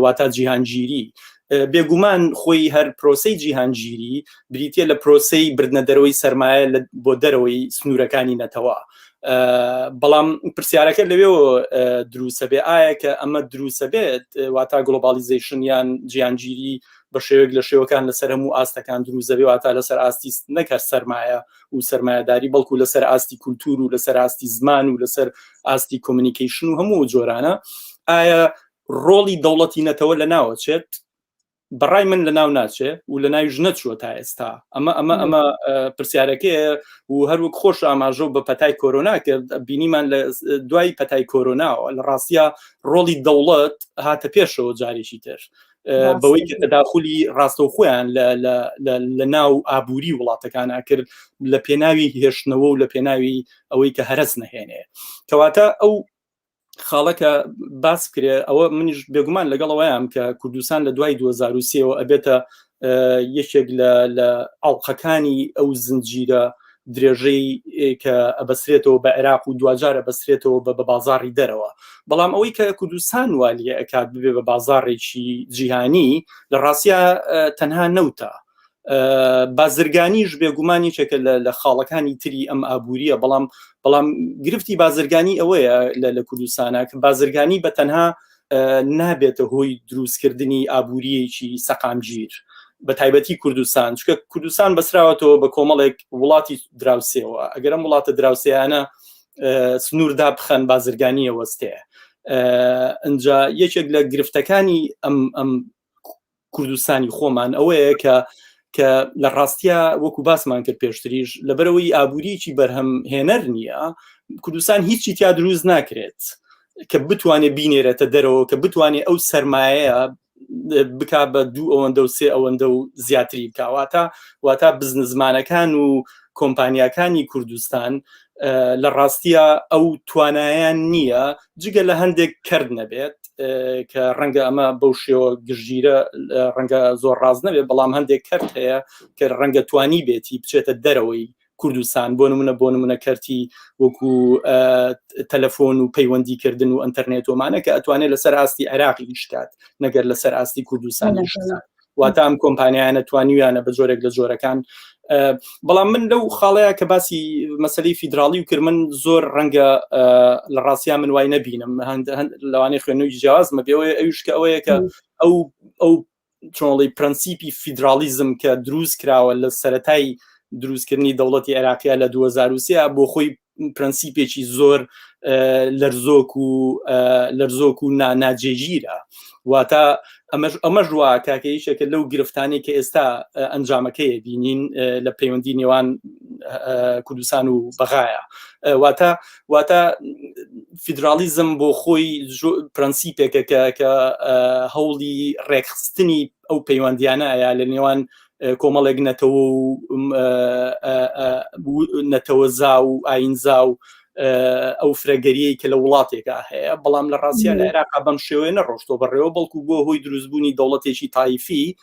واتە جیهانگیری بێگومان خۆی هەر پرۆسەی جیهانگیری بریتە لە پرۆسەی بردنە دەرەوەی سەرمایە بۆ دەرەوەی سنوورەکانی نەتەوە. بەڵام پرسیارەکە لەوێەوە دروسە بێ ئایا کە ئەمە دروسە بێت واتە گلۆبالیزیشن یان جیهانگیری بە شێوەیەک لە شێوەکان لەسەر هەموو ئاستەکان دروزە بێ واتە لەسەر ئاستی نەکەر سەرمایە و سەرمایەداری بەڵکو لەسەر ئاستی کولتور و لەسەر ئاستی زمان و لەسەر ئاستی کۆمونیکیشن و هەموو جۆرانە ئایا ڕۆڵی دەوڵەتی نەتەوە لە ناوەچێت؟ بەڕای من لە ناو ناچێ و لە ناویش نەچووە تا ئێستا. ئەمە پرسیارەکەیە و هەروەک خۆش ئاماژە بە پەتای کۆرۆنا کە بینیمان لە دوای پەتای کۆرۆناوە لە ڕاستیە ڕۆڵی دەوڵەت هاتە پێشەوە جارێکی تر بەوەی کە تەداخلی ڕاستەوخۆیان لە ناو ئابووری وڵاتەکانە کرد لە پێناوی هێشتنەوە و لە پێناوی ئەوەی کە هەرس نەهێنێ. کەواتە ئەو خاڵەکە باس کرێ ئەوە منیش بێگومان لەگەڵەوەیان کە کوردستان لە دوای 2023ەوە ئەبێتە یەکێک لە ئاڵقەکانی ئەو زنجیرە درێژەی کە ئەبەسرێتەوە بە عێراق و دوجار ئەبەسرێتەوە بە بازاڕی دەرەوە. بەڵام ئەوەی کە کوردستان والیە ئەکات ببێ بە بازاڕێکی جیهانی لە ڕاستیە تەنها نەوتە. بازرگانیش بێگومانیچێکە لە خاڵەکانی تری ئەم ئابووریە بەڵام گرفتی بازرگانی ئەوەیە لە کوردستانە کە بازرگانی بە تەنها نابێتە هۆی دروستکردنی ئابووریەکی سەقامگیر بە تایبەتی کوردستان، چکە کوردستان بەسراوەتەوە بە کۆمەڵێک وڵاتی دراوسێەوە ئەگەر ئەم وڵاتە دراوسیانە سنووردا بخەن بازرگانیە وەستەیە. ئەنجا یەکێک لە گرفتەکانی ئەم کوردستانی خۆمان ئەوەیە کە لە ڕاستیە وەکو باسمان کرد پێشتریش لەبەرەوەی ئابووریکی بەرهەم هێنەر نییە کوردستان هیچی تیا دروست ناکرێت کە بتوانێت بینێرێتە دەرەوە کە بتوانێت ئەو سەرمایەیە بک بە 2 ئەوەندە و 3 ئەوەندە و زیاتری بکواتە واتە بزنسمانەکان و کۆمپانیاکانی کوردستان لە ڕاستیە ئەو توانایان نییە جگە لە هەندێک کرد نەبێت کە ڕەنگە ئەمە بەو شێوە گژگیرە ڕەنگە زۆر ڕاز نەبێت بەڵام هەندێک کرد هەیە کە ڕەنگە توانی بێتی بچێتە دەرەوەی کوردستان بۆ نمونە کەرتی وەکو تەلەفۆن و پەیوەندیکردن و ئەنتەرنێتۆمانە کە ئەتوانێت لەسەر ئاستی عێراقی شکات نەگەر لەسەر ئاستی کوردستانی شکات واتە ئەم کۆمپانیایانە توانیویانە بە جۆرێک لە جۆرەکان. بەڵام من لەو خاڵەیە کە باسی مەسەلەی فیدراڵی و کرد من زۆر ڕەنگە لە ڕاستیان من وای نەبینم لەوانەیە خوێنەوەی جیاوازمە بێەوەی ئەویش کە ئەوەیە کە ئەو چۆنڵی پرەنسیپی فیدرالیزم کە دروست کراوە لە سەرەتای دروستکردنی دەوڵەتی عێراقیە لە 2023 بۆ خۆی پرەنسیپێکی زۆر لەرزۆک و ناجێگیرە واتە ئەمە ژوا کاکەیشێکە لەو گرفتانی کە ئێستا ئەنجامەکەیە بینین لە پەیوەندی نێوان کوردستان و بەغایە واتە فیدرالیزم بۆ خۆی پرەنسیپێکە کە هەوڵی ڕێکخستنی ئەو پەیوەندیانە ئەیە لە نێوان کۆمەڵێک نەتەوەزا و ئاینزا و ئەو فرەگەریەی کە لە وڵاتێکا هەیە بەڵام لە ڕاستیە لە عێراقا بەم شێوەیە نەڕۆشتۆ بەڕێوە بەڵکو بۆ هۆی دروستبوونی دەوڵەتێکی تایفی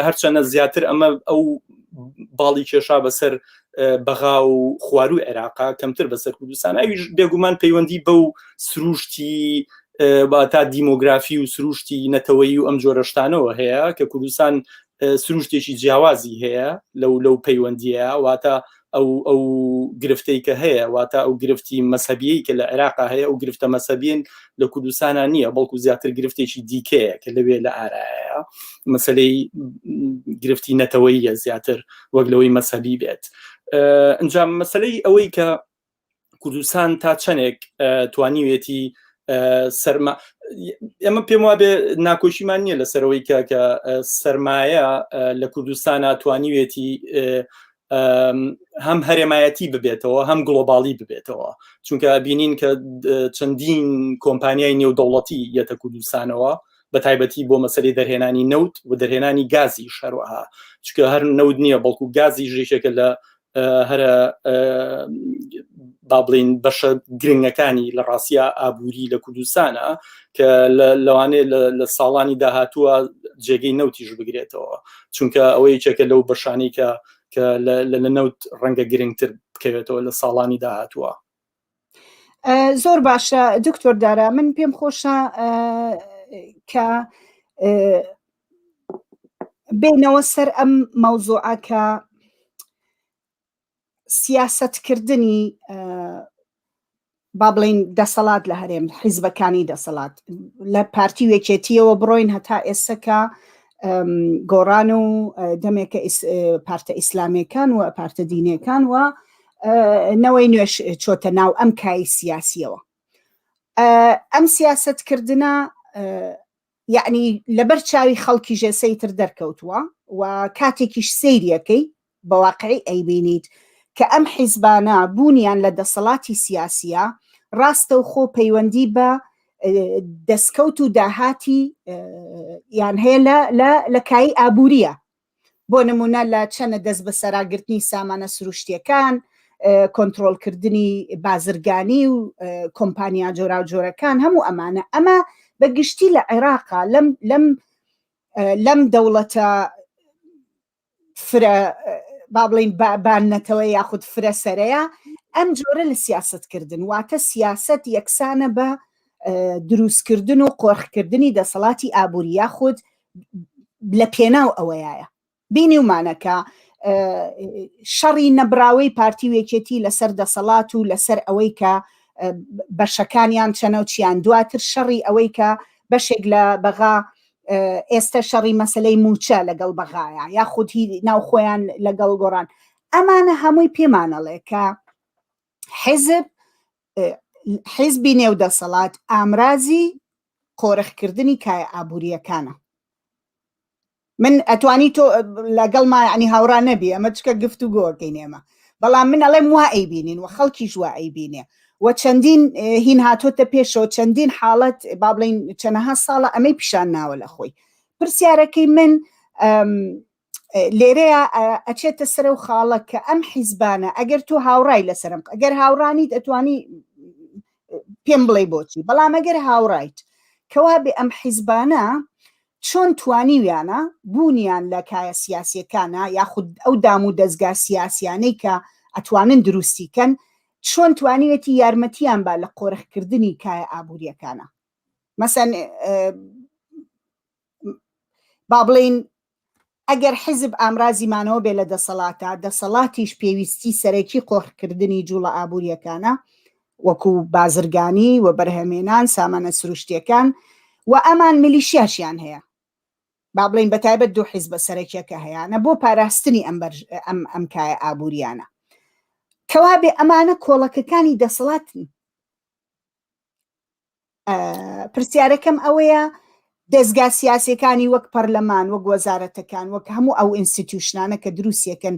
هەرچەنە زیاتر ئەمە ئەو باڵی کێشا بەسەر بەغا و خواروی عێراقا کەمتر بەسەر کوردستان ئەویش بێگومان پەیوەندی بەو سروشتی تا دیمۆگرافی و سروشتی نەتەوەیی و ئەم جۆرەشتانەوە هەیە کە کوردستان سروشتێکی جیاوازی هەیە لەو پەیوەندیە واتە ئەو گرفتەی کە هەیە واتە ئەو گرفتی مەسەبیەی کە لە عێراقا هەیە ئەو گرفتە مەسەبیین لە کوردستانە نییە بەڵکو زیاتر گرفتێکی دیکەیە کە لەوێ لە ئارایە مەسەلەی گرفتی نەتەوەییە زیاتر وەک لەوەی مەسەبی بێت. ئەنجام مەسەلەی ئەوەی کە کوردستان تا چەندێک توانیوێتی ئەمە پێم وابێ ناکۆشیمان نییە لەسەرەوەی کە سەرمایە لە کوردستانە توانیوێتی هەم هەرێمایەتی ببێتەوە هەم گلۆباڵی ببێتەوە چونکە بینین کە چەندین کۆمپانیای نێودەوڵەتی یەتە کوردستانەوە بە تایبەتی بۆ مەسەلەی دەرهێنانی نەوت و دەرهێنانی گازی شەروەها چکە هەر نەوت نییە بەڵکو گازی ژێشێکە لە هەرە با بڵین بەشە گرنگەکانی لە ڕاستیە ئابووری لە کوردستانە کە لەوانەیە لە ساڵانی داهاتووە جێگەی نەوتیش بگرێتەوە چونکە ئەوەی چێکە لەو بەشانی کە لە نەوت ڕەنگە گرنگتر بکەوێتەوە لە ساڵانی داهاتووە. زۆر باشە دکتۆر دارا من پێم خۆشە کە بینەوە سەر ئەم مەوزوعە کە سیاسەتکردنی با بڵین دەسەڵات لە هەرێم حیزبەکانی دەسەڵات لە پارتی وێکێتیەوە بڕۆین هەتا ئێستاکە گۆڕان و دەمێکە پارتە ئیسلامیەکان و پارتە دینیەکان و نەوەی نوێش چۆتە ناو ئەم کای سیاسیەوە. ئەم سیاسەتکردنە یعنی لەبەر چاوی خەڵکی ژێسەیتر دەرکەوتووە و کاتێکیش سەیریەکەی بە واقعی ئەیبینیت کە ئەم حیزبانە بوونیان لە دەسەڵاتی سیاسیە ڕاستە و خۆ پەیوەندی بە دەستکەوت و داهاتی یان هەیە لە کایی ئابووریە. بۆ نمونە لە چەنە دەست بە سەراگرتنی سامانە سروشتیەکان، کۆنتڕۆلکردنی بازرگانی و کۆمپانیا جۆرا و جۆرەکان هەموو ئەمانە ئەمە بە گشتی لە عێراقا لەم دەوڵەتە فرە با بڵین بانەتەوە یاخود فرە سەرەیە ئەم جۆرە لە سیاسەتکردن واتە سیاسەت یەکسانە بە دروستکردن و قۆرخکردنی دەسەڵاتی ئابووری یاخود لە پێناو ئەوەیە بینی ومانەکە شەڕی نەبراوەی پارتی وێکێتی لەسەر دەسەڵات و لەسەر ئەوەی کە بەشەکانیان چەنەوچیان دواتر شەڕی ئەوەی کە بەشێک لە بەغا ئێستا شەڕی مەسلەی موچە لەگەڵ بەغایە یاخود ناوخۆیان لەگەڵ گۆڕان ئەمانە هەمووی پێمانەڵێ کە حیزبی نێو دەسەڵات ئامرازی قۆرخکردنی کایە ئابووریەکانە. من ئەتوانی تۆ لەگەڵ ما ینی هاوڕا نەبی ئەمە چکە گفت و گۆکەین ئێمە بەڵام من ئەڵێم وا ئەیبینین و خەڵکیش وا ئەیبینێ و چەندین هین هاتۆتە پێشەوە چەندین حاڵەت با بڵین چەنەها ساڵە ئەمەی پیشان ناوە لە خۆی. پرسیارەکەی من لێرەیە ئەچێتە سەر و خاڵە کە ئەم حیزبانە ئەگەر تۆ هاوڕای لەسەرم ئەگەر هاوڕانیت ئەتوانی پێم بڵێ بۆچی بەڵام ئەگەر هاوڕایت کەوا بێ ئەم حیزبانە چۆن توانیویانە بوونیان لە کایە سیاسیەکانە یاخود ئەو دام و دەستگا سیاسیانەی کە ئەتوانن دروستیکەن چۆن توانیوێتی یارمەتیان با لە قۆرخکردنی کایە ئابووریەکانە. مەسەن با بڵین ئەگەر حیزب ئامرازیمانەوە بێ لە دەسەڵاتە دەسەڵاتیش پێویستی سەرەکی قۆرخکردنی جوڵە ئابووریەکانە وەکو بازرگانی و بەرهەمێنان سامانە سروشتیەکان و ئەمان میلیشیاشیان هەیە با بڵین بەتایبەت دوو حیزبە سەرەکیەکە هەیەە بۆ پاراستنی ئەم کایە ئابووریانە کەوا بێ ئەمانە کۆڵەکەکانی دەسەڵاتن. پرسیارەکەم ئەوەیە دەستگا سیاسیەکانی وەک پەرلەمان وەک وەزارەتەکان وەک هەموو ئەو ئینستیتیوشنانە کە دروستیەکەن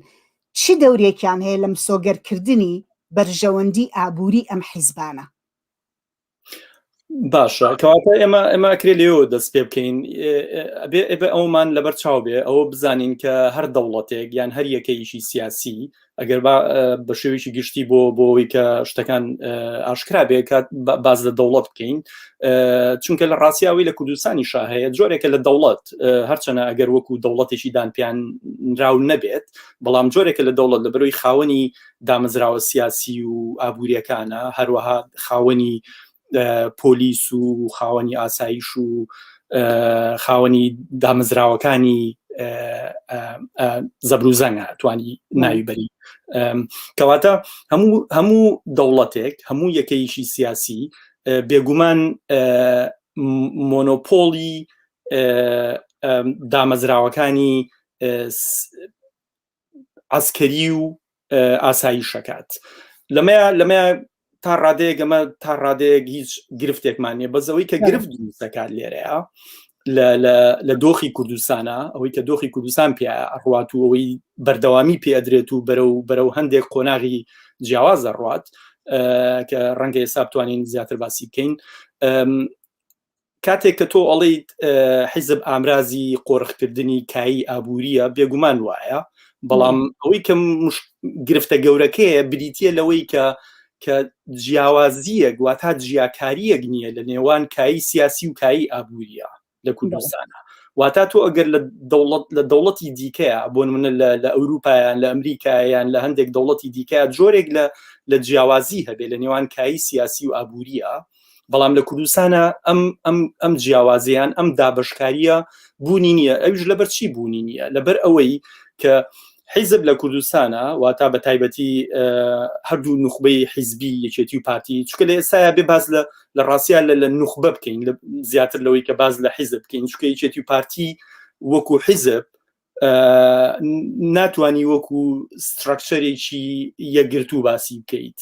چی دەورێکیان هەیە لەم سۆگەرکردنی بەرژەوەندی ئابووری ئەم حیزبانە؟ باشە کەواتە ئێمە کرێ لێەوە دەست پێ بکەین بێ ئەومان لەبەر چاو بێ ئەوە بزانین کە هەر دەوڵەتێک یان هەر یەکەیشی سیاسی ئەگەر بە شێوەیەکی گشتی بۆەوەی کە شتەکان ئاشکرا بێ کات باز لە دەوڵەت بکەین چونکە لە ڕاستیاوی لە کوردستانی شاهەیە جۆرێکە لە دەوڵەت هەرچەنە ئەگەر وەکو دەوڵەتێکی دانپیان راو نەبێت بەڵام جۆرێکە لە دەوڵەت لە بەرەوەی خاوەنی دامەزراوە سیاسی و ئابووریەکانە هەروەها خاوەنی پۆلیس و خاوەنی ئاسایش و خاوەنی دامەزراوەکانی زەبروزەنگە توانی ناویبەری کەواتە هەموو دەوڵەتێک هەموو یەکەیشی سیاسی بێگومان مۆنۆپۆلی دامەزراوەکانی عەسکەری و ئاسایشەکات لەمە تا ڕادەیەک ئەمە تا ڕادەیەک هیچ گرفتێکمان نیە بەزەوەی کە گرفت دروستەکات لێرەیە لە دۆخی کوردستانە ئەوەی کە دۆخی کوردستان پێ ڕوات و ئەوەی بەردەوامی پێدرێت و بەرەو هەندێک قۆناغی جیاوازە ڕوات کە ڕەنگە ئێستا بتوانین زیاتر باسی بکەین کاتێک کە تۆ ئەڵێیت حیزب ئامرازی قۆرخکردنی کایی ئابووریە بێگومان وایە بەڵام ئەوەی کە گرفتە گەورەکەیە بریتە لەوەی کە جیاوازیەک واتە جیاکاریەک نییە لە نێوان کایی سیاسی و کایی ئابووریە لە کوردستانە واتە تۆ ئەگەر لە دەوڵەتی دیکەیە بۆ نمونە لە ئەوروپایان لە ئەمریکایان لە هەندێک دەوڵەتی دیکە جۆرێک لە جیاوازی هەبێ لە نێوان کایی سیاسی و ئابووریە بەڵام لە کوردستانە ئەم جیاوازیان ئەم دابشکاریە بوونی نییە. ئەوش لەبەر چی بوونی نییە؟ لەبەر ئەوەی کە حیزب لە کوردستانە واتە بە تایبەتی هەردوو نوخبەی حیزبی یەکێتی و پارتی، چونکە لە ئێستایا بێ باز لە ڕاستیان لە نوخبە بکەین زیاتر لەوەی کە باز لە حیزب بکەین، چونکە یەکێتی و پارتی وەکو حیزب ناتوانی وەکو ستراکچەرێکی یەکگرتوو باسی بکەیت،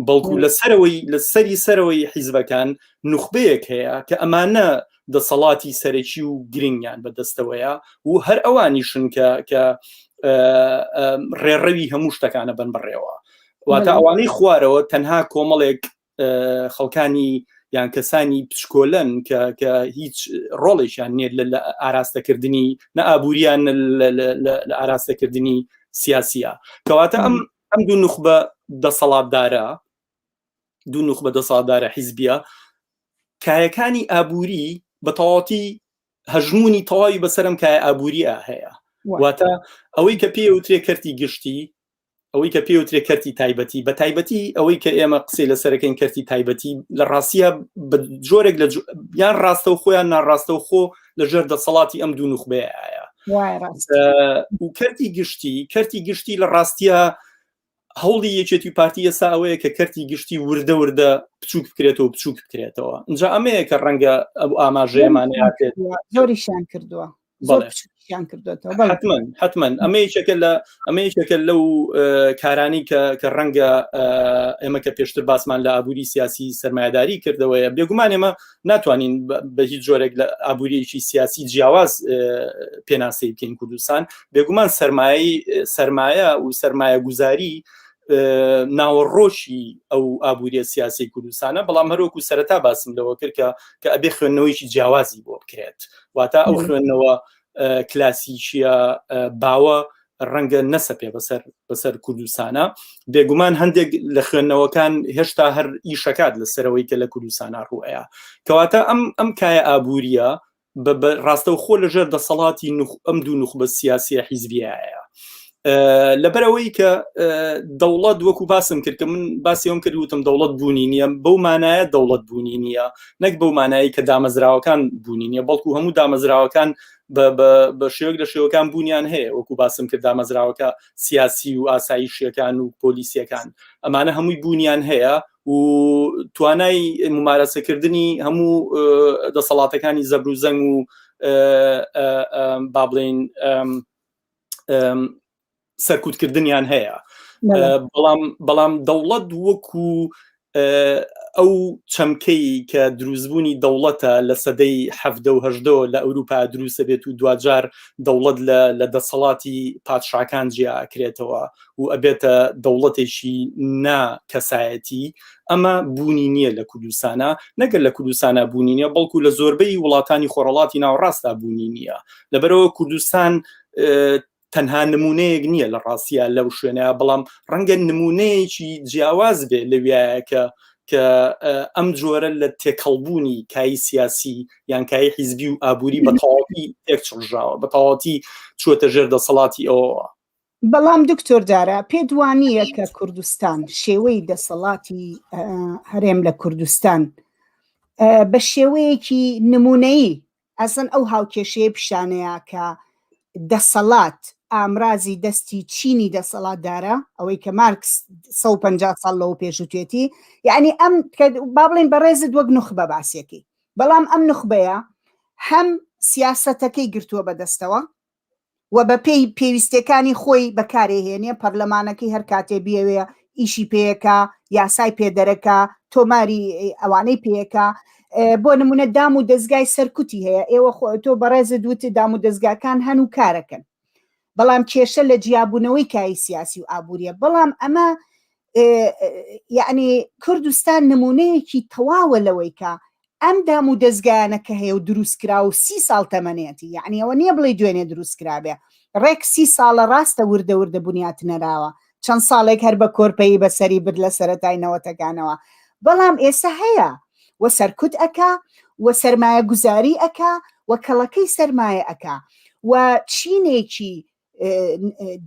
بەڵکو لە سەرەوەی حیزبەکان نوخبەیەک هەیە کە ئەمانە دەسەڵاتی سەرەکی و گرنگیان بەدەستەوەیە و هەر ئەوانیشن کە ڕێڕەوی هەموو شتەکانە بن بڕێەوە. واتە ئەوانەی خوارەوە تەنها کۆمەڵێک خەڵکانی یان کەسانی پچکۆلن کە هیچ ڕۆڵێکیان نیە لە ئاراستەکردنی نە ئابووریان لە ئاراستەکردنی سیاسیە. کەواتە ئەم دوو نوخبە دەسەڵاتدارە حیزبیە کایەکانی ئابووری بە تەواوەتی هەژمونی تەواوی بەسەرم کایە ئابووریە هەیە. واتە ئەوەی کە پێوترێ کەرتی گشتی، ئەوەی کە پێوترێ کەرتی تایبەتی، بە تایبەتی ئەوەی کە ئێمە قسەی لەسەرەکەین کەرتی تایبەتی لە ڕاستیە بە جۆرێک یان ڕاستە و خۆیان ناڕاستە و خۆ لەژێر دەسەڵاتی ئەم دوو نوخبەیە و کەرتی گشتی لە ڕاستیە هەوڵی یەکێتی پارتی ئێستا ئەوەیە کە کەرتی گشتی وردە بچووک بکرێتەوە بچووک بکرێتەوە. اینجا ئەمەیە کە ڕەنگە ئەو ئاماژەیەمانەیە زۆریشان کردووە حتمما ئەمەیەکێکە لەو کارانی کە ڕەنگە ئێمە کە پێشتر باسمان لە ئابووری سیاسی سەرمایه‌داری کردەوەیە بێگومان ئێمە ناتوانین بە هیچ جۆرێک لە ئابووریەکی سیاسی جیاواز پێناسەی بکەین کوردستان. بێگومان سەرمایە و سەرمایە گوزاری ناوەڕۆشی ئەو ئابووریە سیاسی کوردستانە، بەڵام هەروەکو سەرەتا باسم لەوە کرد کە ئەبێ خوێندنەوەیکی جیاوازی بۆ بکرێت. واتە ئەو خوێندنەوە کلاسیکیە باوە ڕەنگە نەسەپێ بەسەر کوردستانە. بێگومان هەندێک لە خوێندنەوەکان هێشتا هەر ئیشەکات لەسەرەوەی کە لە کوردستانە ڕوئەیە. کەواتە ئەم کایە ئابووریە بە ڕاستە و خۆ لەژێر دەسەڵاتی ئەم دوو نوخبە سیاسیە حیزبیایە. لەبەرەوەی کە دەوڵەت وەکو باسم کرد کە من باسی ئەوم کردوتم دەوڵەت بوونی نییە، بەو مانایە دەوڵەت بوونی نییە، نەک بەو مانایی کە دامەزراوەکان بوونی نییە، بەڵکو هەموو دامەزراوەکان بە شێوەک لە شێوەکان بوونیان هەیە. وەکو باسم کرد دامەزراوەکە سیاسی و ئاسایشیەکان و پۆلیسیەکان ئەمانە هەمووی بوونیان هەیە و توانای ممارەسەکردنی هەموو دەسەڵاتەکانی زەبروزەنگ و با بڵێین سەرکوتکردنیان هەیە. بەڵام دەوڵەت وەکو ئەو چەمکەی کە دروستبوونی دەوڵەتە لە سەدەی 1970 لە ئەوروپا دروستە بێت و دوجار دەوڵەت لە دەسەڵاتی پادشاکان جیاکرێتەوە و ئەبێتە دەوڵەتێکی ناکەسایەتی. ئەمە بوونی نییە لە کوردستانە، نەگەر لە کوردستانە بوونی نییە، بەڵکو لە زۆربەی وڵاتانی خۆرەڵاتی ناوەڕاستە بوونی نییە. لەبەرەوە کوردستان تەنها نمونەیەک نییە لە ڕاستیە لەو شوێنەیە، بەڵام ڕەنگە نمونەیەکی جیاواز بێ لەویایە کە ئەم جۆرە لە تێکەڵبوونی کای سیاسی یان کای حیزبی و ئابووری بە تەواوی تێکچڕژاوە، بە تەواوەتی چووەتە ژێر دەسەڵاتی ئەوەوە. بەڵام دکتۆر دارا پێ دوانییە کە کوردستان شێوەی دەسەڵاتی هەرێم لە کوردستان بە شێوەیەکی نمونەیی ئەسن ئەو هاوکێشەیە پیشانەیە کە دەسەڵات ئامرازی دەستی چینی دەسەڵاتدارە، ئەوەی کە مارکس 150 ساڵ لەوە پێشوتێتی، یعنی ئەم با بڵێن بەڕێزت وەک نوخبە باسیەکەی، بەڵام ئەم نوخبەیە هەم سیاسەتەکەی گرتووە بەدەستەوە و بە پێی پێویستەکانی خۆی بەکارێهێنێ، پەرلەمانەکەی هەر کاتێ بیەوێ ئیشی پێیەکە، یاسای پێدەرەکە، تۆماری ئەوانەی پێیەکە. بۆ نمونە دام و دەستگای سەرکوتی هەیە، ئێوە تۆ بەڕێزت دوتی دام و دەستگاکان هەن و کارەکەن، بەڵام کێشە لە جیابوونەوەی کای سیاسی و ئابووریە. بەڵام ئەمە یعنی کوردستان نمونەیەکی تەواوە لەوەی کە ئەم دام و دەستگایانە کە هەیە و دروستکرا و 30 ساڵ تەمەنێتی، یعنی ئەوە نییە بڵێ دوێنێ دروستکرابێ، ڕێک 30 ساڵە ڕاستە وردە بنیات نەراوە، چەند ساڵێک هەر بە کۆرپەیی بەسەری برد لە سەرەتای نەوەتەکانەوە، بەڵام ئێستا هەیە و سەرکوت ئەکا و سەرمایە گوزاری ئەکا و کەڵەکەی سەرمایە ئەکا و چینێکی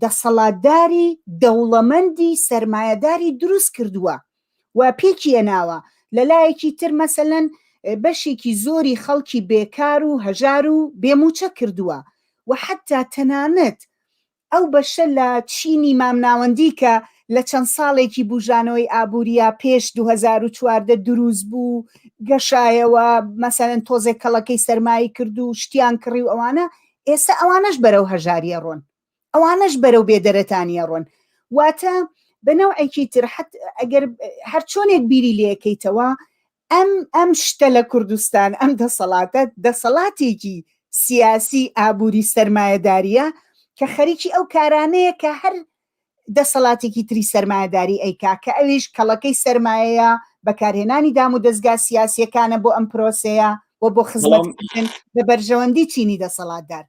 دەسەڵاتداری دەوڵەمەندی سەرمایەداری دروست کردووە و پێکی ئەناوە لەلایەکی تر مەسەلەن بەشێکی زۆری خەڵکی بێکار و هەژار و بێموچە کردووە و حتا تەنانەت ئەو بەشە لە چینی مامناوەندی کە لە چەند ساڵێکی بژانەوەی ئابووریە پێش 2014 دروست بوو گەشایەوە مەسەلەن تۆزێک کەڵەکەی سەرمایی کرد و شتیان کڕی و ئەوانە ئێستا ئەوانەش بەرەو هەژاریە ڕۆن ئەوانەش بەرەو بێدەرەتانیە ڕۆن واتە بەنەوعێکی تر ئەگەر هەر چۆنێک بیری لێەکەیتەوە ئەم شتە لە کوردستان ئەم دەسەڵاتێکی سیاسی ئابووری سەرمایەداریە کە خەریکی ئەو کارانەیە کە هەر دەسەڵاتێکی تری سەرمایەداری ئەیکا کە ئەویش کەڵەکەی سەرمایەیە بەکارهێنانی دام و دەستگا سیاسیەکانە بۆ ئەم پرۆسەیە و بۆ خزمەت بە بەرژەوەندی چینی دەسەڵاتدار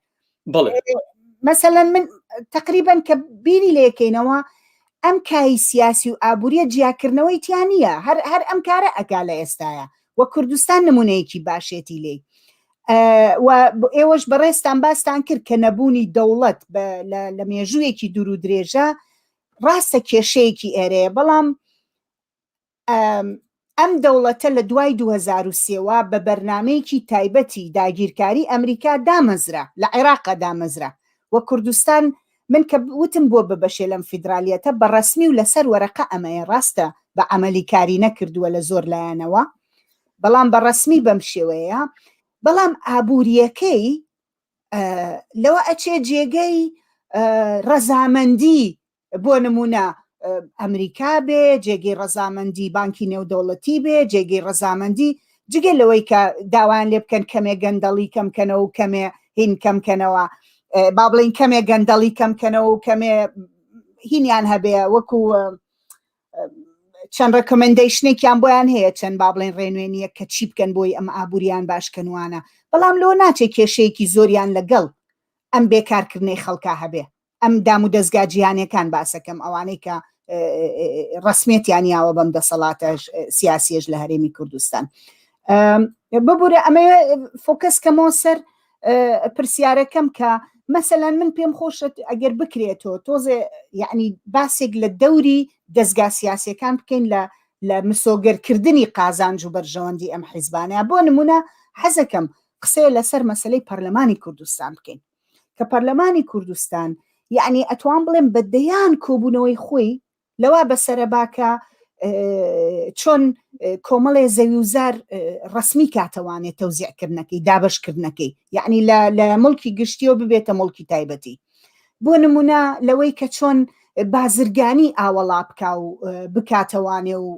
مەسەلەن من تقریبەن کە بیری لێکەینەوە ئەم کای سیاسی و ئابووریە جیاکردنەوەی تیانە هەر ئەم کارە ئەکا لە ئێستاە و کوردستان نمونەیەکی باشێتی لێ و ئێوەش بەڕێستان باستان کرد کە نەبوونی دەوڵەت لە مێژوویەکی دوور و درێژە ڕاستە کێشەیەکی ئێرەیە بەڵام ئەم دەوڵەتە لە دوای 2003 بە بەرنامەیەکی تایبەتی داگیرکاری ئەمریکا دامەزرا لە عێراقا دامەزرا و کوردستان من کە وتم بۆ ببەشێ لەم فیدرالیەتە بە ڕەسمی و لەسەر وەرەقە ئەمەیە ڕاستە بە عەمەلی کاری نەکردووە لە زۆر لایەنەوە بەڵام بە ڕەسمی بەم شێوەیە بەڵام ئابووریەکەی لەوە ئەچێ جێگەی ڕەزامەندی بۆ نمونە ئەمریکا بێ جێگەی ڕەزامەندی بانکی نێودەوڵەتی بێ جێگەی ڕەزامەندی جگە لەوەی کە داوایان لێ بکەن کەمێ گەندەڵی کەمکەنەوە و کەمێ هین کەمکەنەوە با بڵین کەمێ گەندەڵی کەمکەنەوە و کەمێ هینیان هەبێ وەکو چەند ڕکمەندەیشنێکیان بۆیان هەیە چەند با بڵین ڕێنوێنیە کە چی بکەن بۆی ئەم ئابووریان باشکەنوانە بەڵام لۆ ناچێت کێشەیەکی زۆریان لەگەڵ ئەم بێکارکردنەی خەڵکا هەبێ ئەم دام و دەستگا جیهانیەکان باسەکەم ئەوانەی کە ڕسمێتیانیاوە بەم دەسەڵاتە سیاسیەش لە هەرێمی کوردستان ببوورە ئەمە فۆکەسکەمەوە سەر پرسیارەکەم کە مەسەلەن من پێم خۆشت ئەگەر بکرێتەوە تۆزێ یعنی باسێک لە دەوری دەستگا سیاسیەکان بکەین لە مسۆگەرکردنی قازانج و بەرژەوەندی ئەم حیزبانەیە بۆ نمونە حەزەکەم قسەیە لەسەر مەسەلەی پەرلەمانی کوردستان بکەین کە پەرلەمانی کوردستان یعنی ئەتوان بڵێم بەدەیان کۆبوونەوەی خۆی لەوا بەسەرەباکە چۆن کۆمەڵێ زەویوزار ڕسمی کاتەوانێت تەوزیعکردنەکەی دابشکردنەکەی یعنی لە مڵکی گشتیەوە ببێتە مڵکی تایبەتی بۆ نمونە لەوەی کە چۆن بازرگانی ئاوەڵا بکا و بکاتەوانێ و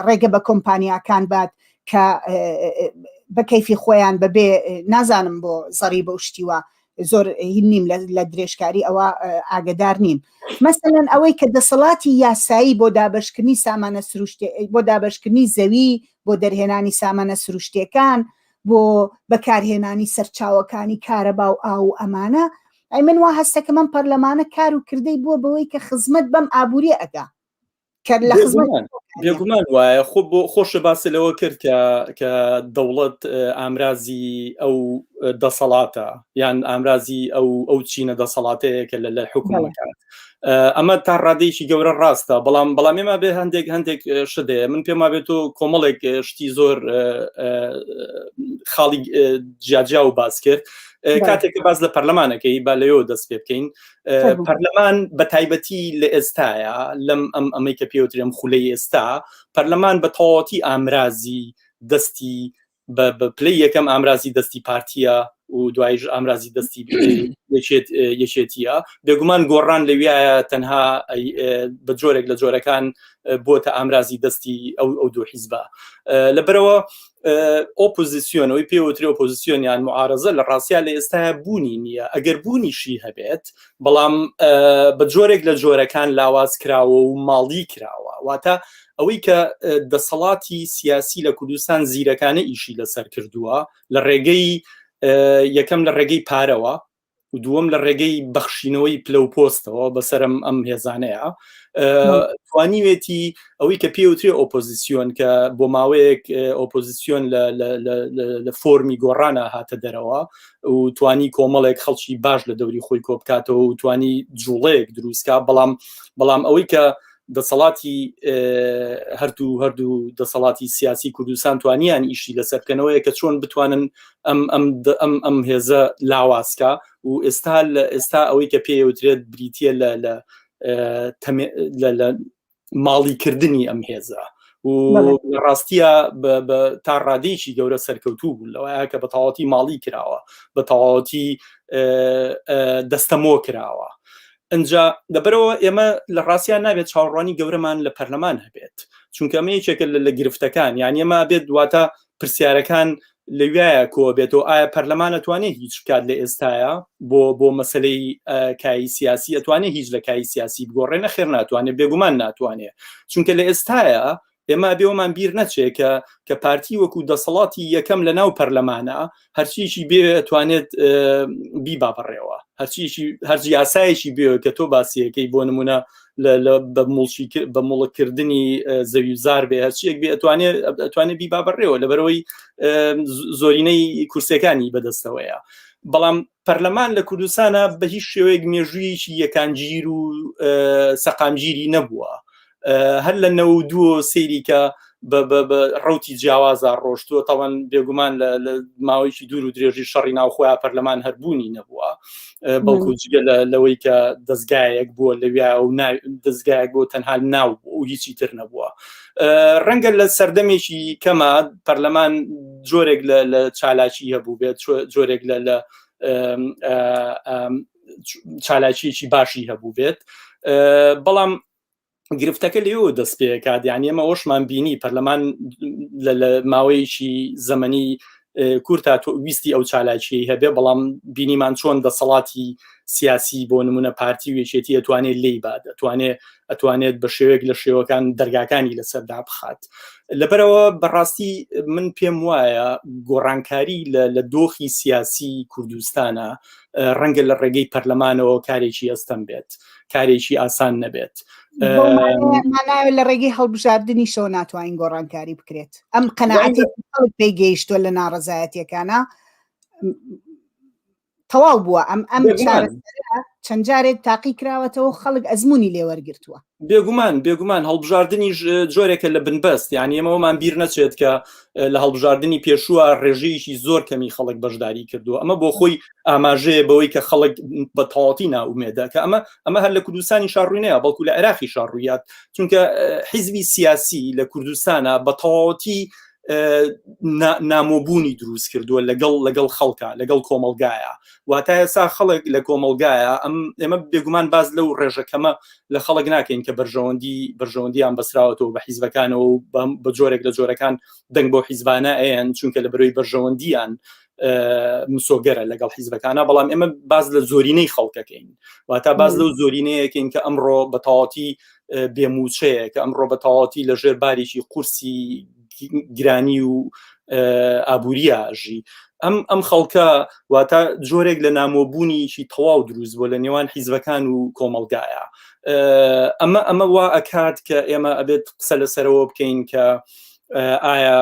ڕێگە بە کۆمپانیاکان بات کە بە کەیفی خۆیان بەبێ نازانم بۆ زەڕی بە شتیوە زۆر هین نیم لە درێژکاری ئەوە ئاگدار نیم مەسەلەن ئەوەی کە دەسەڵاتی یاسایی بۆ دابشکردنی سامانە سروشتێ بۆ دابشکردنی زەوی بۆ دەرهێنانی سامانە سروشتیەکان بۆ بەکارهێنانی سەرچاوەکانی کارەبا و ئاو ئەمانە ئەی من وا هەستەکە من پەرلەمانە کار و کردەی بووە بەوەی کە خزمەت بەم ئابووری ئەگا بێگومان وایە خۆشە باسی لەوە کرد کە دەوڵەت ئامرازی ئەو دەسەڵاتە یان ئامرازی ئەو چینە دەسەڵاتەیە کە لە حکوومەکات ئەمە تا ڕادەیەکی گەورە ڕاستە بەڵام ئێمە بێ هەندێک شدەیە من پێم وابێت و کۆمەڵێک شتی زۆر خاڵی جیاجیا و باس کرد کاتێک باز لە پەرلەمانەکەی با لەوە دەست پێ بکەین پەرلەمان بە تایبەتی لە ئێستاە لەم ئەمەی کە پێوترێم خولەی ئێستا پەرلەمان بە تەواوەتی ئامرازی دەستی بە پلەی یەکەم ئامرازی دەستی پارتیە و دوایش ئامرازی دەستی یەکێتیە بێگومان گۆڕان لەویایە تەنها بە جۆرێک لە جۆرەکان بۆتە ئامرازی دەستی ئەو دوو حیزبە لەبەرەوە ئۆپۆزیسیۆنەوەی پێوتری ئۆپۆزیسیۆنیان معارەزە لە ڕاستیا لە ئێستا بوونی نییە ئەگەر بوونیشی هەبێت بەڵام بە جۆرێک لە جۆرەکان لاواز کراوە و ماڵی کراوە واتە ئەوەی کە دەسەڵاتی سیاسی لە کوردستان زیرەکانە ئیشی لەسەر کردووە لە ڕێگەی یەکەم لە ڕێگەی پارەوە و دووەم لە ڕێگەی بەخشینەوەی پلە و پۆستەوە بەسەرم ئەم هێزانەیە توانیوێتی ئەوەی کە پێوترێ ئۆپۆزیسیۆن کە بۆ ماوەیەک ئۆپۆزیسیۆن لە فۆرمی گۆڕانە هاتە دەرەوە و توانی کۆمەڵێک خەڵکی باش لە دەوری خۆی کۆبکاتەوە و توانی جوڵەیەک دروستکە بەڵام ئەوەی کە دەسەڵاتی هەردوو دەسەڵاتی سیاسی کوردستان توانیان ئیشی لەسەر بکەنەوەیە کە چۆن بتوانن ئەم هێزە لاوازکە و ئێستا ئەوەی کە پێوترێت بریتە لە ماڵیکردنی ئەم هێزە و ڕاستیە تا ڕادێکی گەورە سەرکەوتوو بوو لەوەیە کە بە تەواوەتی ماڵی کراوە بە تەواوەتی دەستەمۆ کراوە. ئەنجا دەبەرەوە ئێمە لە ڕاستیان نابێت چاوەڕوانی گەورەمان لە پەرلەمان هەبێت چونکە ئەمە یەکێکە لە گرفتەکان یان ئێمە بێت دواتە پرسیارەکان لەوایە کۆ بێتەوە ئایا پەرلەمان ئەتوانێت هیچ بکات لە ئێستاە بۆ مەسلەی کای سیاسی ئەتوانێت هیچ لە کای سیاسی بگۆڕێنە خێر ناتوانێت بێگومان ناتوانێت چونکە لە ئێستاە ئێمە بێوەمان بیر نەچێت کە پارتی وەکو دەسەڵاتی یەکەم لە ناو پەرلەمانە هەرچیشی بێ ئەتوانێت بیبا بڕێەوە هەرچی یاسایەکی بێ کە تۆ باسیەکەی بۆ نمونە بە مڵکردنی زەویزار بێ هەرچیەک بێ ئەتوانێت بیبا بڕێەوە لەبەرەوەی زۆرینەی کورسەکانی بەدەستەوەیە. بەڵام پەرلەمان لە کوردستانە بە هیچ شێوەیەک مێژوویەکی یەکانگیر و سەقامگیری نەبووە. هەر لە 92 سەیری کە بە ڕوتی جیاوازە ڕۆشتووە تاوان بێگومان لە ماوەیەکی دوور و درێژی شەڕی ناوخۆیان پەرلەمان هەربوونی نەبووە بەڵکو جگە لەوەی کە دەستگایەک بووە لەوێ و دەستگایەک بۆ تەنها ناو و هیچی تر نەبووە. ڕەنگە لە سەردەمێکی کەمە پەرلەمان جۆرێک لە چالاکی هەبوو بێت جۆرێک لە چالاکیەکی باشی هەبوو بێت بەڵام گرفتەکە لێەوە دەست پێکات یعنی ئێمە ئەوشمان بینی پەرلەمان لە ماوەیەکی زەمەنی کورتا ویستی ئەو چالاکیی هەبێ بەڵام بینیمان چۆن دەسەڵاتی سیاسی بۆ نمونە پارتی وێچێتی ئەتوانێت لێی باد ئەتوانێت بە شێوەیەک لە شێوەکان دەرگاکانی لەسەردا بخات. لەبەرەوە بەڕاستی من پێم وایە گۆڕانکاری لە دۆخی سیاسی کوردستانە ڕەنگە لە ڕێگەی پەرلەمانەوە کارێکی ئەستەم بێت کارێکی ئاسان نەبێت ماناوێت لە ڕێگەی هەڵبژاردننی شەوە ناتوانین گۆڕانکاری بکرێت ئەم قەناعەتی پێی گەیشتووە لە ناڕەزایەتیەکانە تەواو بووە ئەم چەند جارێک تاقی کراوەتەوە خەڵک ئەزمموی لێوەرگرتووە بێگومان هەڵبژاردننی جۆرێکە لە بنبەست یعنی ئەمەوەمان بیر نەچێت کە لە هەڵبژاردننی پێشووە ڕێژەیەکی زۆر کەمی خەڵک بەشداری کردووە ئەمە بۆ خۆی ئاماژەیە بەوەی کە خەڵک بە تەواوەتی ناومێدە کە ئەمە هەر لە کوردستانی شاڕووینەیە بەڵکو لە عێراقی شاڕوویات چونکە حیزبی سیاسی لە کوردستانە بە تەواوەتی نامۆبوونی دروست کردووە لەگەڵ خەڵکە لەگەڵ کۆمەلگایە واتە ئێستا خەڵک لە کۆمەلگایە ئێمە بێگومان باز لەو ڕێژەکەمە لە خەڵک ناکەین کە بەرژەوەندیان بەسراوەتەوە بە حیزبەکانەوە و بە جۆرێک لە جۆرەکان دەنگ بۆ حیزبانە ئەیان چونکە لە بەرەوەی بەرژەوەندیان مسۆگەرە لەگەڵ حیزبەکانە بەڵام ئێمە باز لە زۆرینەی خەڵکەکەین واتە باز لەو زۆرینەیەکەین کە ئەمڕۆ بە تەواوەتی بێموچەیە کە ئەمڕۆ بە تەواوەتی لە ژێر بارێکی قورسی گرانی و ئابووریاژی ئەم خەڵکە واتە جۆرێک لە نامۆبوونیشی تەواو دروست بۆ لە نێوان حیزبەکان و کۆمەلگایە ئەمە وا ئەکات کە ئێمە ئەبێت قسە لەسەرەوە بکەین کە ئایا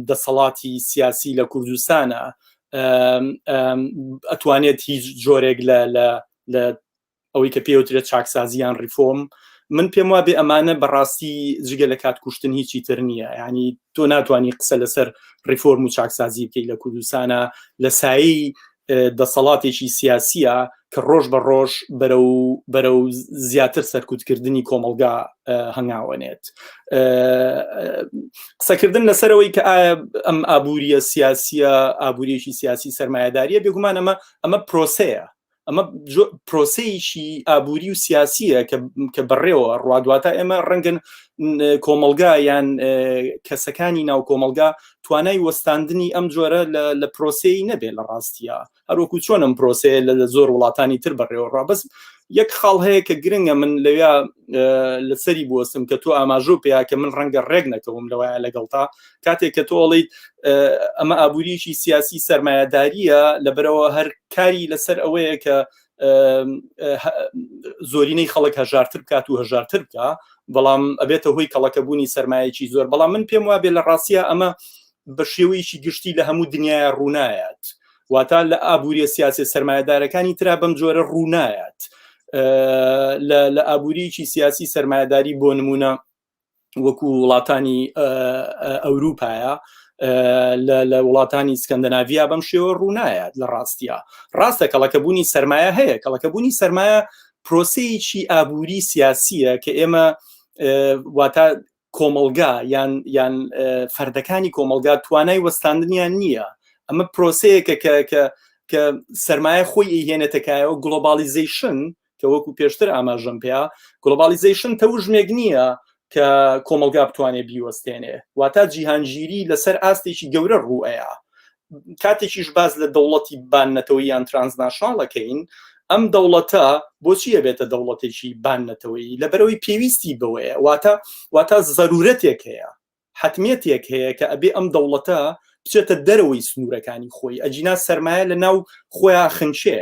دەسەڵاتی سیاسی لە کوردستانە ئەتوانێت هیچ جۆرێک لە ئەوەی کە پێوترێت چاکسازیان ریفۆرم من پێم وابێ ئەمانە بەڕاستی جگە لە کات کوشتن هیچی تر نییە ینی تۆ ناتوانانی قسە لەسەر ریفۆرم و چاکسازی بکەی لە کوردستانە لە سایی دەسەڵاتێکی سیاسیە کە ڕۆژ بە ڕۆژ بەرەو زیاتر سەرکوتکردنی کۆمەلگا هەنگاوەنێت قسەکردن لەسەرەوەی کە ئایا ئەم ئابووریە سیاسیە ئابووریەکی سیاسی سەرمایەداریە بێگومان ئەمە پرۆسەیە ئەمە پرۆسەیەکی ئابووری و سیاسیە کە بەڕێوە ڕوادواتە ئێمە ڕەنگن کۆمەلگا یان کەسەکانی ناو کۆمەلگا توانای وەستاندنی ئەم جۆرە لە پرۆسەی نەبێت لە ڕاستیە هەروەکو چۆنم پرۆسەیە لە زۆر وڵاتانی تر بەڕێوە ڕابەس یەک خاڵ هەیە کە گرنگە من لەوێ لەسەری بوەستم کە تۆ ئاماژۆ پێیا کە من ڕەنگە ڕێک نەکەوم لەوەیە لەگەڵتا کاتێک کە تۆ ئەڵیت ئەمە ئابووریشی سیاسی سەرمایەداریە لەبەرەوە هەر کاری لەسەر ئەوەیە کە زۆرینەی خەڵک هەژارتر بکات و هەژارتر بکە بەڵام ئەبێتە هۆی کەڵەکەبوونی سەرمایەکی زۆر بەڵام من پێم وابێ لە ڕاستیە ئەمە بە شێوەیەکی گشتی لە هەموو دنیای ڕوونایەت واتە لە ئابووریە سیاسی سەرمایەدارەکانی ترا بەم جۆرە ڕوونایەت لە ئابووریکی سیاسی سەرمایه‌داری بۆ نمونە وەکو وڵاتانی ئەوروپایە لە وڵاتانی سکەندەناڤیا بەم شێوە ڕوونایە لە ڕاستیە ڕاستە کەڵەکەبوونی سەرمایە هەیە کەڵەکەبوونی سەرمایە پرۆسەیەکی ئابووری سیاسیە کە ئێمە واتە کۆمەلگا یان فەردەکانی کۆمەلگا توانای وەستاندنیان نییە ئەمە پرۆسەیەکە کە سەرمایە خۆی ئەیهێنێتەکایەوە گلۆبالیزیشن کە وەکو پێشتر ئاماژەم پێیا گلۆبالیزیشن تەوژمێک نییە کە کۆمەلگا بتوانێت بیوەستێنێ واتە جیهانگیری لەسەر ئاستێکی گەورە ڕوئەیە کاتێکیش باز لە دەوڵەتی باننەتەوەی یان ترانسناشناڵەکەین ئەم دەوڵەتە بۆچی ئەبێتە دەوڵەتێکی باننەتەوەی لەبەرەوەی پێویستی بەوەیە واتە زەرورەتێک هەیە حتمێتێک هەیە کە ئەبێ ئەم دەوڵەتە بچێتە دەرەوەی سنوورەکانی خۆی ئەجینا سەرمایە لە ناو خۆیان خنچێ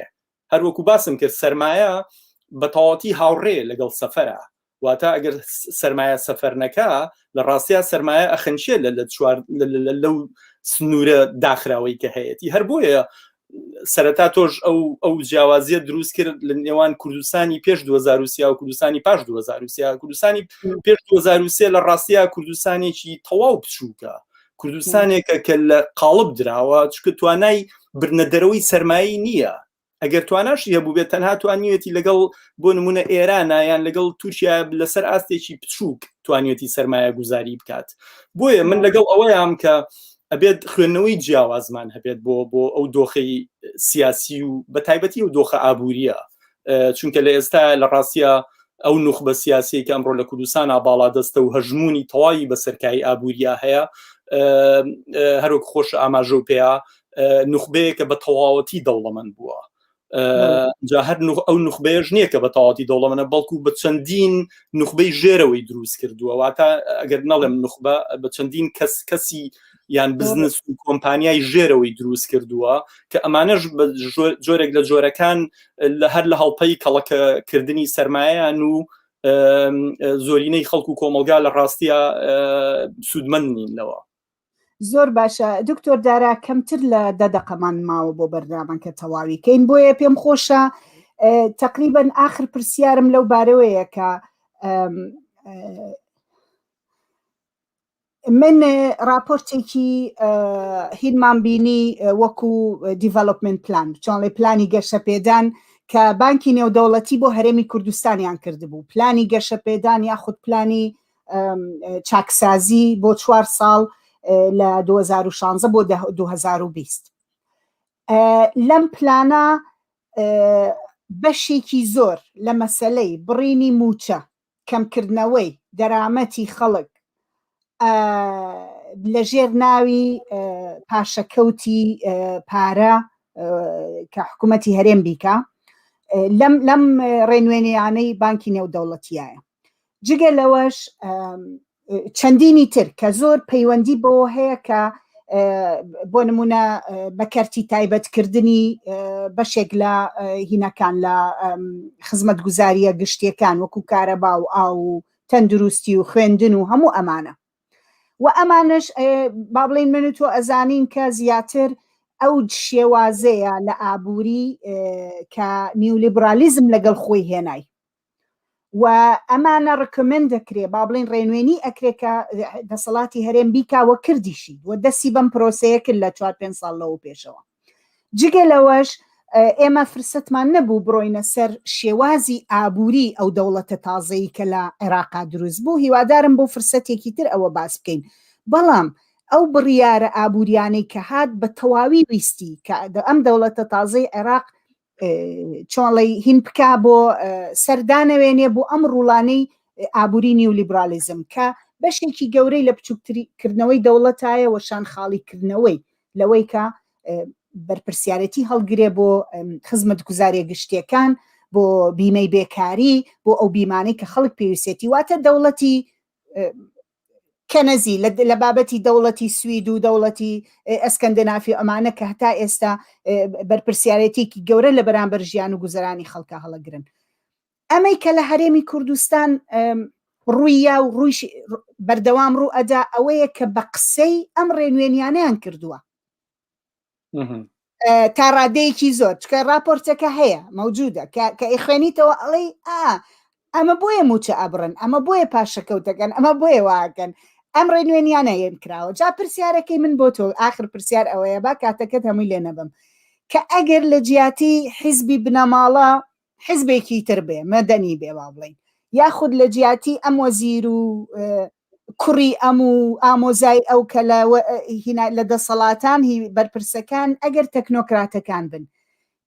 هەروەکو باسم کرد سەرمایە بە تەواوەتی هاوڕێ لەگەڵ سەفەرە واتە ئەگەر سەرمایە سەفەر نەکا لە ڕاستیە سەرمایە ئەخنچێ لەو سنوورە داخراوەی کە هەیەی هەر بۆیە سەرەتا تۆش ئەو جیاوازیە دروست کرد لە نێوان کوردستانی پێش 2023 و کوردستانی پاش 2023 کوردستانی پێش 2023 لە ڕاستیە کوردستانێکی تەواو بچووکە کوردستانێکە کە لە قاڵب دراوە چکە توانای برنەدەرەوەی سەرمایی نییە ئەگەر تواناشی هەبوو بێت تەنها توانیوێتی لەگەڵ بۆ نمونە ئێرانە یان لەگەڵ تورکیا لەسەر ئاستێکی بچووک توانیوێتی سەرمایە گوزاری بکات بۆیە من لەگەڵ ئەوەیەم کە ئەبێت خوێندنەوەی جیاوازمان هەبێت بۆ ئەو دۆخەی سیاسی و بە تایبەتی و دۆخە ئابووریە چونکە لە ئێستا لە ڕاستیە ئەو نوخبە سیاسی کە ئەمڕۆ لە کوردستانە باڵا دەستە و هەژمونی تەواوی بە سەرکایی ئابووریا هەیە هەروەک خۆش ئاماژە و پێیا نوخبەیەکە بە تەواوەتی دەوڵەمەند بووە جا هەر ئەو نوخبەیەش نییە کە بە تەواوەتی دەوڵەمەندە بەڵکو بە چەندین نوخبەی ژێرەوەی دروست کردووە واتە ئەگەر نەڵێم نوخبە بە چەندین کەسی یان بزنس و کۆمپانیای ژێرەوەی دروست کردووە کە ئەمانەش جۆرێک لە جۆرەکان هەر لە هەڵپەی کەڵەکەکردنی سەرمایەیان و زۆرینەی خەڵکو و کۆمەلگا لە ڕاستیە سوودمەند نینەوە زۆر باشە دکتۆر دارا کەمتر لە 10 دقەمان ماوە بۆ بەردامان کە تەواوی کەین بۆیە پێم خۆشە تقریبا آخر پرسیارم لەو بارەوەیە کە من راپۆرتێکی هینمان بینی وەکو دیڤلۆپمنت پلان چۆنڵێ پلانی گەشەپێدان کە بانکی نێودەوڵەتی بۆ هەرێمی کوردستانیان کردبوو پلانی گەشەپێدان یاخود پلانی چاکسازی بۆ 4 ساڵ لە 2016 بۆ 2020 لەم پلانە بەشێکی زۆر لە مەسەلەی بڕینی موچە کەمکردنەوەی دەرامەتی خەڵک لەژێر ناوی پاشەکەوتی پارە کە حکوومەتی هەرێم بیکە لەم ڕێنوێنیانەی بانکی نێودەوڵەتیایە جگە لەوەش چەندینی تر کە زۆر پەیوەندی بەوە هەیە کە بۆ نمونە بەکەرتی تایبەتکردنی بەشێک لە هینەکان لە خزمەت گوزاریە گشتیەکان وەکو کارەبا و ئاو تەندروستی و خوێندن و هەموو ئەمانە و ئەمانش با بڵێن من تۆ ئەزانین کە زیاتر ئەو شێوازەیە لە ئابووری کە نیولیبرالیزم لەگەڵ خۆی هێنای و ئەمانە ڕکمند دەکرێ با بڵێن ڕێنوێنی ئەکرێت کە دەسەڵاتی هەرێم بیکاوە کردیشی و دەستی بەم پرۆسەیە کرد لە 4-5 ساڵ لەوە پێشەوە جگە لەوەش ئێمە فرسەتمان نەبوو بڕۆینە سەر شێوازی ئابووری ئەو دەوڵەتە تازەی کە لە عێراقا دروست بوو هیوادارم بۆ فرسەتێکی تر ئەوە باس بکەین بەڵام ئەو بڕیارە ئابووریانەی کە هات بە تەواوی ویستی کە ئەم دەوڵەتە تازەی عێراق چۆنڵی هین بکا بۆ سەردانەوێنێ بۆ ئەم ڕوڵانەی ئابووری نیولیبرالیزم کە بەشێکی گەورەی لە بچووکترکردنەوەی دەوڵەتایە وەشان خاڵیکردنەوەی لەوەی کە بەرپرسیارەتی هەڵگرێ بۆ خزمەت گوزاریە گشتیەکان بۆ بیمەی بێکاری بۆ ئەو بیمانەی کە خەڵک پێویستێتی واتە دەوڵەتی کەنەزی لە بابەتی دەوڵەتی سوید و دەوڵەتی ئەسکەندەنافی ئەمانە کە هەتا ئێستا بەرپرسیارەتێکی گەورە لە بەرامبەر ژیان و گوزەرانی خەڵکە هەڵەگرن ئەمەی کە لە هەرێمی کوردستان ڕوویە و ڕووی بەردەوام ڕوو ئەدا ئەوەیە کە بە قسەی ئەم ڕێنوێنیانەیان کردووە تا ڕادەیەکی زۆر چکە راپۆرتەکە هەیە مەوجودە کە ئیخوێنیتەوە ئەڵێ ئەمە بۆیە موچە ئەبرن ئەمە بۆیە پاشەکەوتەکەن ئەمە بۆیە واکەن ئەم ڕێنوێنیانە هێن کراوە جا پرسیارەکەی من بۆ تۆ آخر پرسیار ئەوەیە با کاتەکەت هەمووی لێ نەبم کە ئەگەر لە جیاتی حیزبی بنەماڵە حیزبێکی تر بێ مەدەنی بێ وا بڵین یاخود لە جیاتی ئەم وەزیر و کوڕی ئەم و ئامۆزای ئەو کە لە دەسەڵاتان هی بەرپرسەکان ئەگەر تەکنۆکراتەکان بن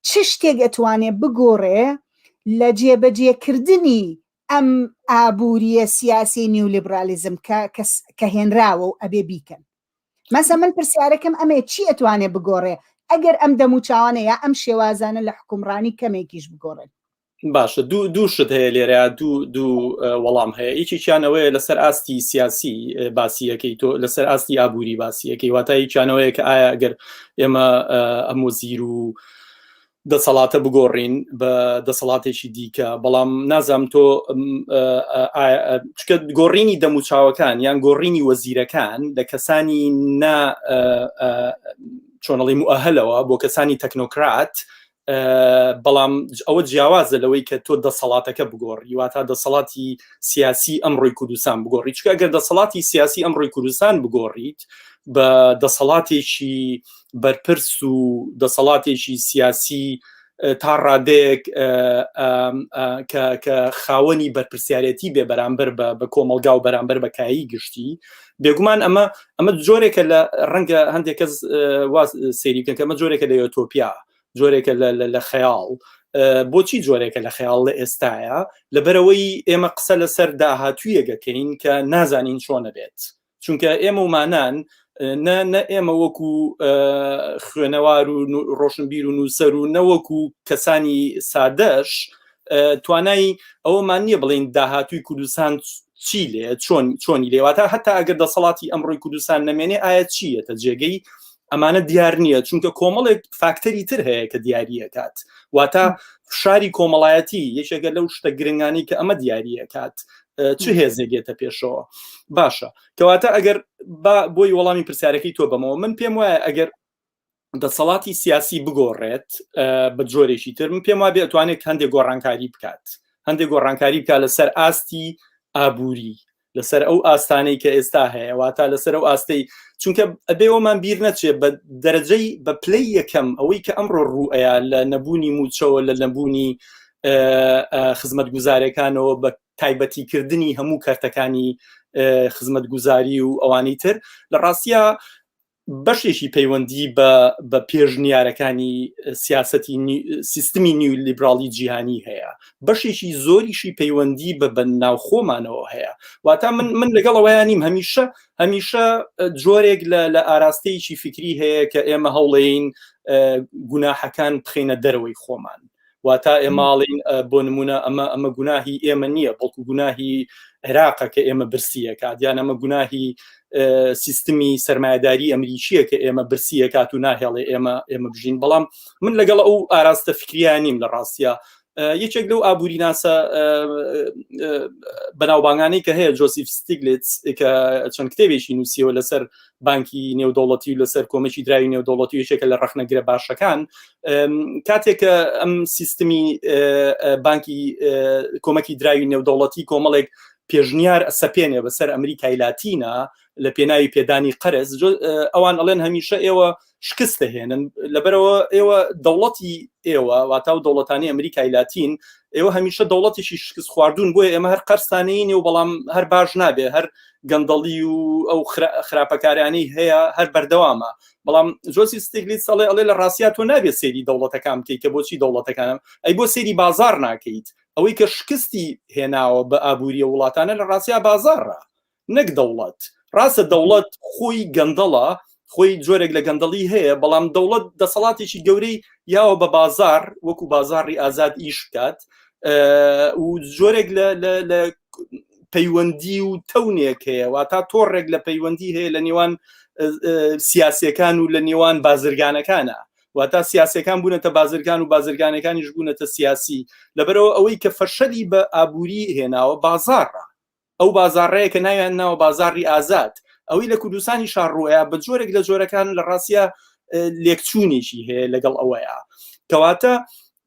چ شتێک ئەتوانێ بگۆڕێ لە جێبەجێکردنی ئەم ئابووریە سیاسی نیولیبرالیزم کە هێنراوە و ئەبێ بیکەن مەسە من پرسیارەکەم ئەمێ چی ئەتوانێ بگۆڕێ ئەگەر ئەم دەموچاوانە یا ئەم شێوازانە لە حکومڕانی کەمێکیش بگۆڕن باشە دوو شت هەیە لێرە دوو وەڵام هەیە هیچیانەوەیە لەسەر ئاستی سیاسی باسیەکەی تۆ لەسەر ئاستی ئابووری باسیەکەی واتای هیچیانەوەیە کە ئایا ئەگەر ئێمە ئەم وەزیر و دەسەڵاتە بگۆڕین بە دەسەڵاتێکی دیکە بەڵام نازام تۆ چکە گۆڕینی دەموچاوەکان یان گۆڕینی وەزیرەکان لە کەسانی چۆنەڵی موئەهلەوە بۆ کەسانی تەکنۆکرات بەڵام ئەوە جیاوازە لەوەی کە تۆ دەسەڵاتەکە بگۆڕی واتە دەسەڵاتی سیاسی ئەمڕۆی کوردستان بگۆڕی چکە ئەگەر دەسەڵاتی سیاسی ئەمڕۆی کوردستان بگۆڕیت بە دەسەڵاتێکی بەرپرس و دەسەڵاتێکی سیاسی تا ڕادەیەک کە خاوەنی بەرپرسیارەتی بێ بەرامبەر بە کۆمەلگا و بەرامبەر بە کایی گشتی بێگومان ئەمە جۆرێکە لە ڕەنگە هەندێک کەس سەیری بکەن کە ئەمە جۆرێکە لە یۆتۆپیا جۆرێکە لە خەیاڵ بۆچی جۆرێکە لە خەیاڵ لە ئێستاە لەبەرەوەی ئێمە قسە لەسەر داهاتوویەکەکەین کە نازانین چۆنە بێت چونکە ئێمە ومانان نە ئێمە وەکو خوێنەوار و ڕۆشنبیر و نووسەر و نەوەکو کەسانی سادەش توانایی ئەوەمان نییە بڵین داهاتووی کوردستان چی لێ چۆنی لێواتە هەتا ئەگەر دەسەڵاتی ئەمڕۆی کوردستان نەمێنێ ئایا چیەتە جێگەی ئەمانە دیار نییە چونکە کۆمەڵێک فاکتەری تر هەیە کە دیاریەکات واتە فشاری کۆمەڵایەتی یەکێکە لەو شتە گرنگانی کە ئەمە دیاریەکات چ هێزێگێتە پێشەوە باشە کەواتە ئەگەر بۆی وەڵامی پرسیارەکەی تۆ بمەوە من پێم وایە ئەگەر دەسەڵاتی سیاسی بگۆڕێت بە جۆرێکی تر من پێم وایە ئەتوانێت هەندێک گۆڕانکاری بکات هەندێک گۆڕانکاری بکات لەسەر ئاستی ئابووری لەسەر ئەو ئاستانەی کە ئێستا هەیە واتە لەسەر ئەو ئاستەی چونکە ئەبێەوەمان بیر نەچێت بە دەرەجەی بە پلەی یەکەم ئەوەی کە ئەمڕۆ ڕوئەیە لە نەبوونی موچەوە لە نەبوونی خزمەتگوزارەکانەوە بە تایبەتیکردنی هەموو کارتەکانی خزمەتگوزاری و ئەوانەی تر لە ڕاستیە بەشێکی پەیوەندی بە پێشنیارەکانی سیاسەتی سیستمی نیولیبرالی جیهانی هەیە بەشێکی زۆریشی پەیوەندی بە ناوخۆمانەوە هەیە واتە من لەگەڵەوەیان نیم هەمیشە جۆرێک لە ئاراستەیەکی فکری هەیە کە ئێمە هەوڵێین گوناحەکان بخینە دەرەوەی خۆمان واتە ئێماڵین بۆ نمونە ئەمە گوناهی ئێمە نییە بەڵکو گوناهی عێراقە کە ئێمە برسیەکات یان ئەمە گوناهی سیستمی سەرمایه‌داری ئەمریکیە کە ئێمە برسیەکات و ناهێڵێ ئێمە بژین بەڵام من لەگەڵ ئەو ئاراستە فکریان نیم لە ڕاستیە یەکێک لەو ئابووری ناسە بەناوبانگانەی کە هەیە جۆزیف ستیگلیتس کە چەند کتێبێکی نووسیەوە لەسەر بانکی نێودەوڵەتی و لەسەر کۆمەکی دراوی نێودەوڵەتی یەکێکە لە ڕەخنەگرە باشەکان کاتێککە ئەم سیستمی بانکی کۆمەکی دراوی نێودەوڵەتی کۆمەڵێک پێشنیار سەپێنێ بەسەر ئەمریکای لاتینە لە پێناوی پێدانی قەرز ئەوان ئەڵێن هەمیشە ئێوە شکست دەهێنن لەبەرەوە ئێوە دەوڵەتی ئێوە واتاو دەوڵەتانی ئەمریکای لاتین ئێوە هەمیشە دەوڵەتێکی شکست خواردون بۆیە ئێمە هەر قەرسانەیە و بەڵام هەر باش نابێ هەر گەندەڵی و ئەو خراپەکارانەی هەیە هەر بەردەوامە بەڵام جۆسی ستیگلیتس ئەڵێ لە ڕاستیا تۆ نابێت سێری دەوڵەتەکان بکەیت کە بۆچی دەوڵەتەکانم ئەی بۆ سێری بازار ناکەیت ئەوەی کە شکستی هێناوە بە ئابووریە وڵاتانە لە ڕاستیا بازارڕە نەک دەوڵەت ڕاستە دەوڵەت خۆی گەندەڵە خۆی جۆرێک لە گەندەڵی هەیە بەڵام دەوڵەت دەسەڵاتێکی گەورەی یاوە بە بازار وەکو بازاری ئازاد ئیش بکات و جۆرێک لە پەیوەندی و تەونێک هەیە واتا تۆڕێک لە پەیوەندی هەیە لە نێوان سیاسیەکان و لە نێوان بازرگانەکانە واتە سیاسەکان بوونەتە بازرگان و بازرگانەکانیش بوونەتە سیاسی لەبەرەوە ئەوەی کە فەرشەلی بە ئابووری هێناوە بازارڕە ئەو بازارڕەیە کە ناویان ناوە بازاری ئازاد ئەوەی لە کوردستانی شارڕوەیە بە جۆرێک لە جۆرەکان لە ڕاستیە لێکچوونێکی هەیە لەگەڵ ئەوەیە کەواتە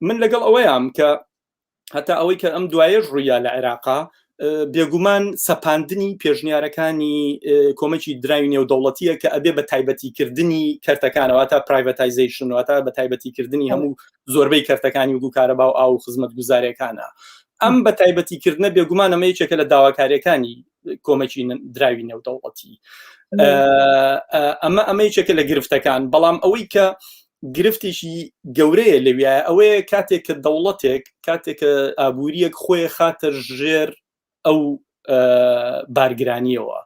من لەگەڵ ئەوەیەم کە هەتا ئەوەی کە ئەم دوایەش ڕوویا لە عێراقا بێگومان سەپاندنی پێشنیارەکانی کۆمەکی دراوی نێودەوڵەتیە کە ئەبێ بە تایبەتیکردنی کەرتەکانەوە تا پرایڤەتایزیشنەوە تا بە تایبەتیکردنی هەموو زۆربەی کەرتەکانی وگو کارەبا و ئاو خزمەت گوزارەکانە ئەم بە تایبەتیکردنە بێگومان ئەمە یەکێکە لە داواکاریەکانی کۆمەکی دراوی نێودەوڵەتی ئەمە یەکێکە لە گرفتەکان بەڵام ئەوەی کە گرفتێکی گەورەیە لەویایە ئەوەیە کاتێک کە دەوڵەتێک کاتێک کە ئابووریەک خۆی خاتە ژێر ئەو بارگرانیەوە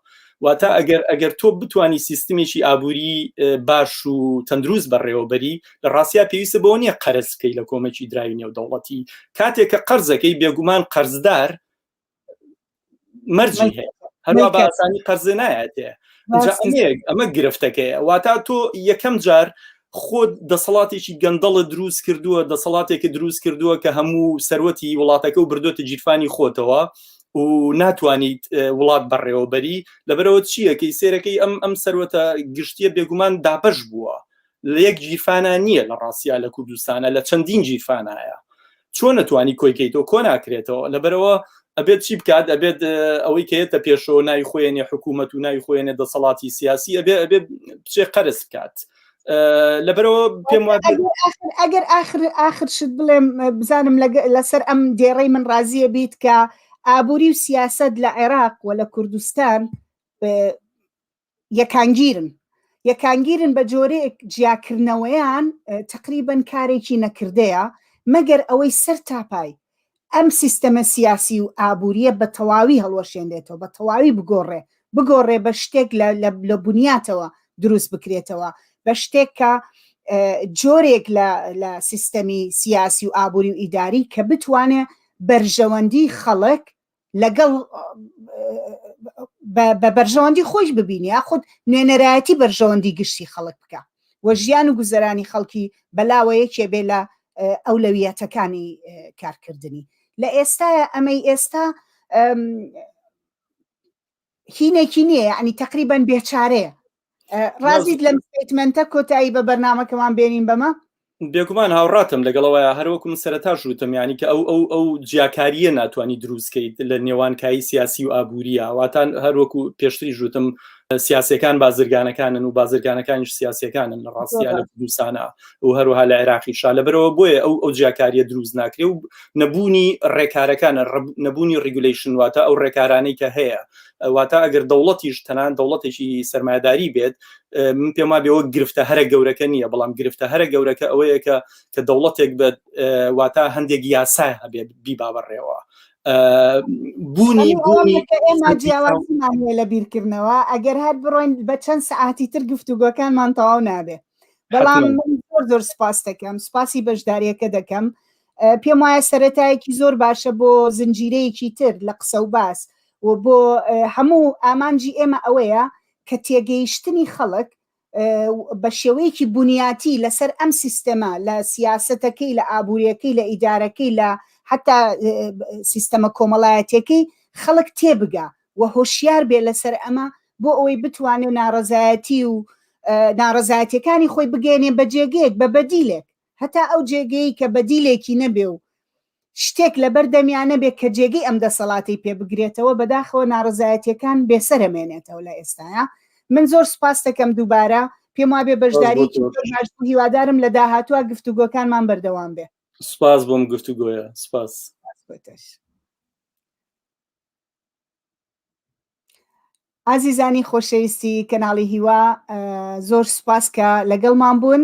واتە ئەگەر تۆ بتانی سیستمێکی ئابووری باش و تەندروست بەڕێوەبەری لە ڕاستیا پێویستە بەوە نییە قەرز بکەی لە کۆمەکی دراوی نێودەوڵەتی کاتێک کە قەرزەکەی بێگومان قەرزدار مەرجی هەیە هەروە بە ئاسانی قەرزە نایەتێ ئەمە گرفتەکەیە واتە تۆ یەکەم جار خۆت دەسەڵاتێکی گەندەڵە دروست کردووە دەسەڵاتێکی دروست کردووە کە هەموو سەروەتی وڵاتەکە و بردوۆتە جیرفانی خۆتەوە و ناتوانیت وڵات بەڕێوەبەری لەبەرەوە چییە کەی سێرەکەی ئەم سەروەتە گشتیە بێگومان دابەش بووە لە یەک جیرفانە نییە لە ڕاستیا لە کوردستانە لە چەندین جیرفانایە چۆن نتوانی کۆیکەیتەوە کۆ ناکرێتەوە لەبەرەوە ئەبێت چی بکات ئەبێت ئەوەی کەێتە پێشەوە ناوی خۆیانێ حکوومەت و ناوی خۆیانێ دەسەڵاتی سیاسی ئەبێت بچێ قەرز بکات لەبەرەوە پێم ئەگەر ئاخر شت بڵێم بزانم لەسەر ئەم دێڕەی من ڕازیە بیت کە ئابووری و سیاسەت لە عێراق و لە کوردستان یەکانگیرن بە جۆرەیەک جیاکردنەوەیان تقریبەن کارێکی نەکردەیە مەگەر ئەوەی سەر تاپای ئەم سیستەمە سیاسی و ئابووریە بە تەواوی هەڵوەشێندێتەوە بە تەواوی بگۆڕێ بە شتێک لە بنیاتەوە دروست بکرێتەوە بە شتێک کە جۆرێک لە سیستەمی سیاسی و ئابووری و ئیداری کە بتوانێت بەرژەوەندی خەڵک لەگەڵ بە بەرژەوەندی خۆش ببینی خۆت نوێنەرایەتی بەرژەوەندی گشتی خەڵک بکە وە ژیان و گوزەرانی خەڵکی بەلاوەیەکێ بێ لە ئەولەویەتەکانی کارکردنی لە ئێستاە ئەمەی ئێستا هینێکی نییە یعنی تقریبەن بێچارەیە ڕازیت لە ستیتمنتە کۆتایی بە بەرنامەکەمان بێنین بەمە بێگومان هاوڕاتم لەگەڵەوەیە هەروەکم سەرەتا ژوتم یانی کە ئەو جیاکاریە ناتوانانی دروستکەیت لە نێوانکایی سیاسی و ئابووریە واتان هەروەکو پێشتری ژوتم سیاسەکان بازرگانەکانن و بازرگانەکانیش سیاسیەکانن لە ڕاستیا لە کوردستانە و هەروها لە عێراقیشا لەبەرەوە بۆیە ئەو جیاکاریە دروست ناکرێ و نەبوونی ڕێکارەکانە نەبوونی ڕیگولیشن واتە ئەو ڕێکارانەی کە هەیە واتە ئەگەر دەوڵەتیش تەنان دەوڵەتێکی سەرمایه‌داری بێت من پێم وایە بێەوە گرفتە هەرە گەورەکە نییە بەڵام گرفتە هەرە گەورەکە ئەوەیە کە دەوڵەتێک بێت واتە هەندێک یاسای هەبێت بیباوەڕێەوە بوونی ئێمە جیاوازیمان لە بیرکردنەوە ئەگەر هەر بڕۆین بە چەند سەعاتی تر گفتوگۆکانمان تەواو نابێت بەڵام زۆر سپاس دەکەم سپاسی بەشداریەکە دەکەم پێم وایە سەرەتایەکی زۆر باشە بۆ زنجیرەیەکی تر لە قسە و باس و بۆ هەموو ئامانجی ئێمە ئەوەیە کە تێگەیشتنی خەڵک بە شێوەیەکی بنیاتی لەسەر ئەم سیستەمە لە سیاسەتەکەی لە ئابووریەکەی لە ئیدارەکەی لە حتا سیستەمە کۆمەڵایەتەکەی خەڵک تێبگا و هۆشیار بێ لەسەر ئەمە بۆ ئەوەی بتوانێت ناڕەزایەتی و ناڕەزایەتیەکانی خۆی بگەێنێ بە جێگەیەک بە بەدیلێک هەتا ئەو جێگەی کە بەدیلێکی نەبێ و شتێک لە بەردەمیانە بێت کە جێگەی ئەم دەسەڵاتی پێ بگرێتەوە بەداخەوە ناڕەزایەتیەکان بێسەرەمێنێتەوە لە ئێستاە من زۆر سپاس دەکەم دووبارە پێم وابێ بەشداریکی هیوادارم لە داهاتوە گفتوگۆکانمان بەردەوام بێ سپاس بۆم گفتوگۆیە سپاس ئازیزانی خۆشەویستی کەناڵی هیوا زۆر سپاس کە لەگەڵمان بوون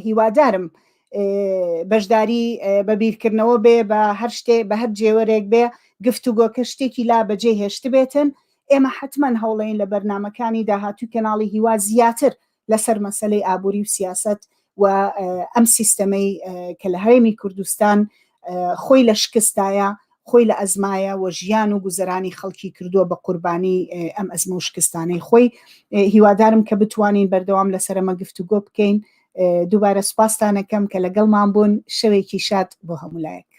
هیوادارم بەشداری بە بیرکردنەوە بێ بە هەر شتێ بە هەر جێوەرێک بێ گفتوگۆکە شتێکی لا بەجێ هێشت بێتن ئێمە حتمەن هەوڵەین لە بەرنامەکانی داهاتوو کەناڵی هیوا زیاتر لەسەر مەسەلەی ئابووری و سیاسەت و ئەم سیستەمەی کە لە هەرێمی کوردستان خۆی لە شکستایە خۆی لە ئەزمایە و ژیان و گوزەرانی خەڵکی کردووە بە قوربانی ئەم ئەزمە و شکستانەی خۆی هیوادارم کە بتوانین بەردەوام لەسەرەمە گفتوگۆ بکەین دووبارە سوپاستانەکەم کە لەگەڵمان بوون شەوێکی شاد بۆ هەموو لایەک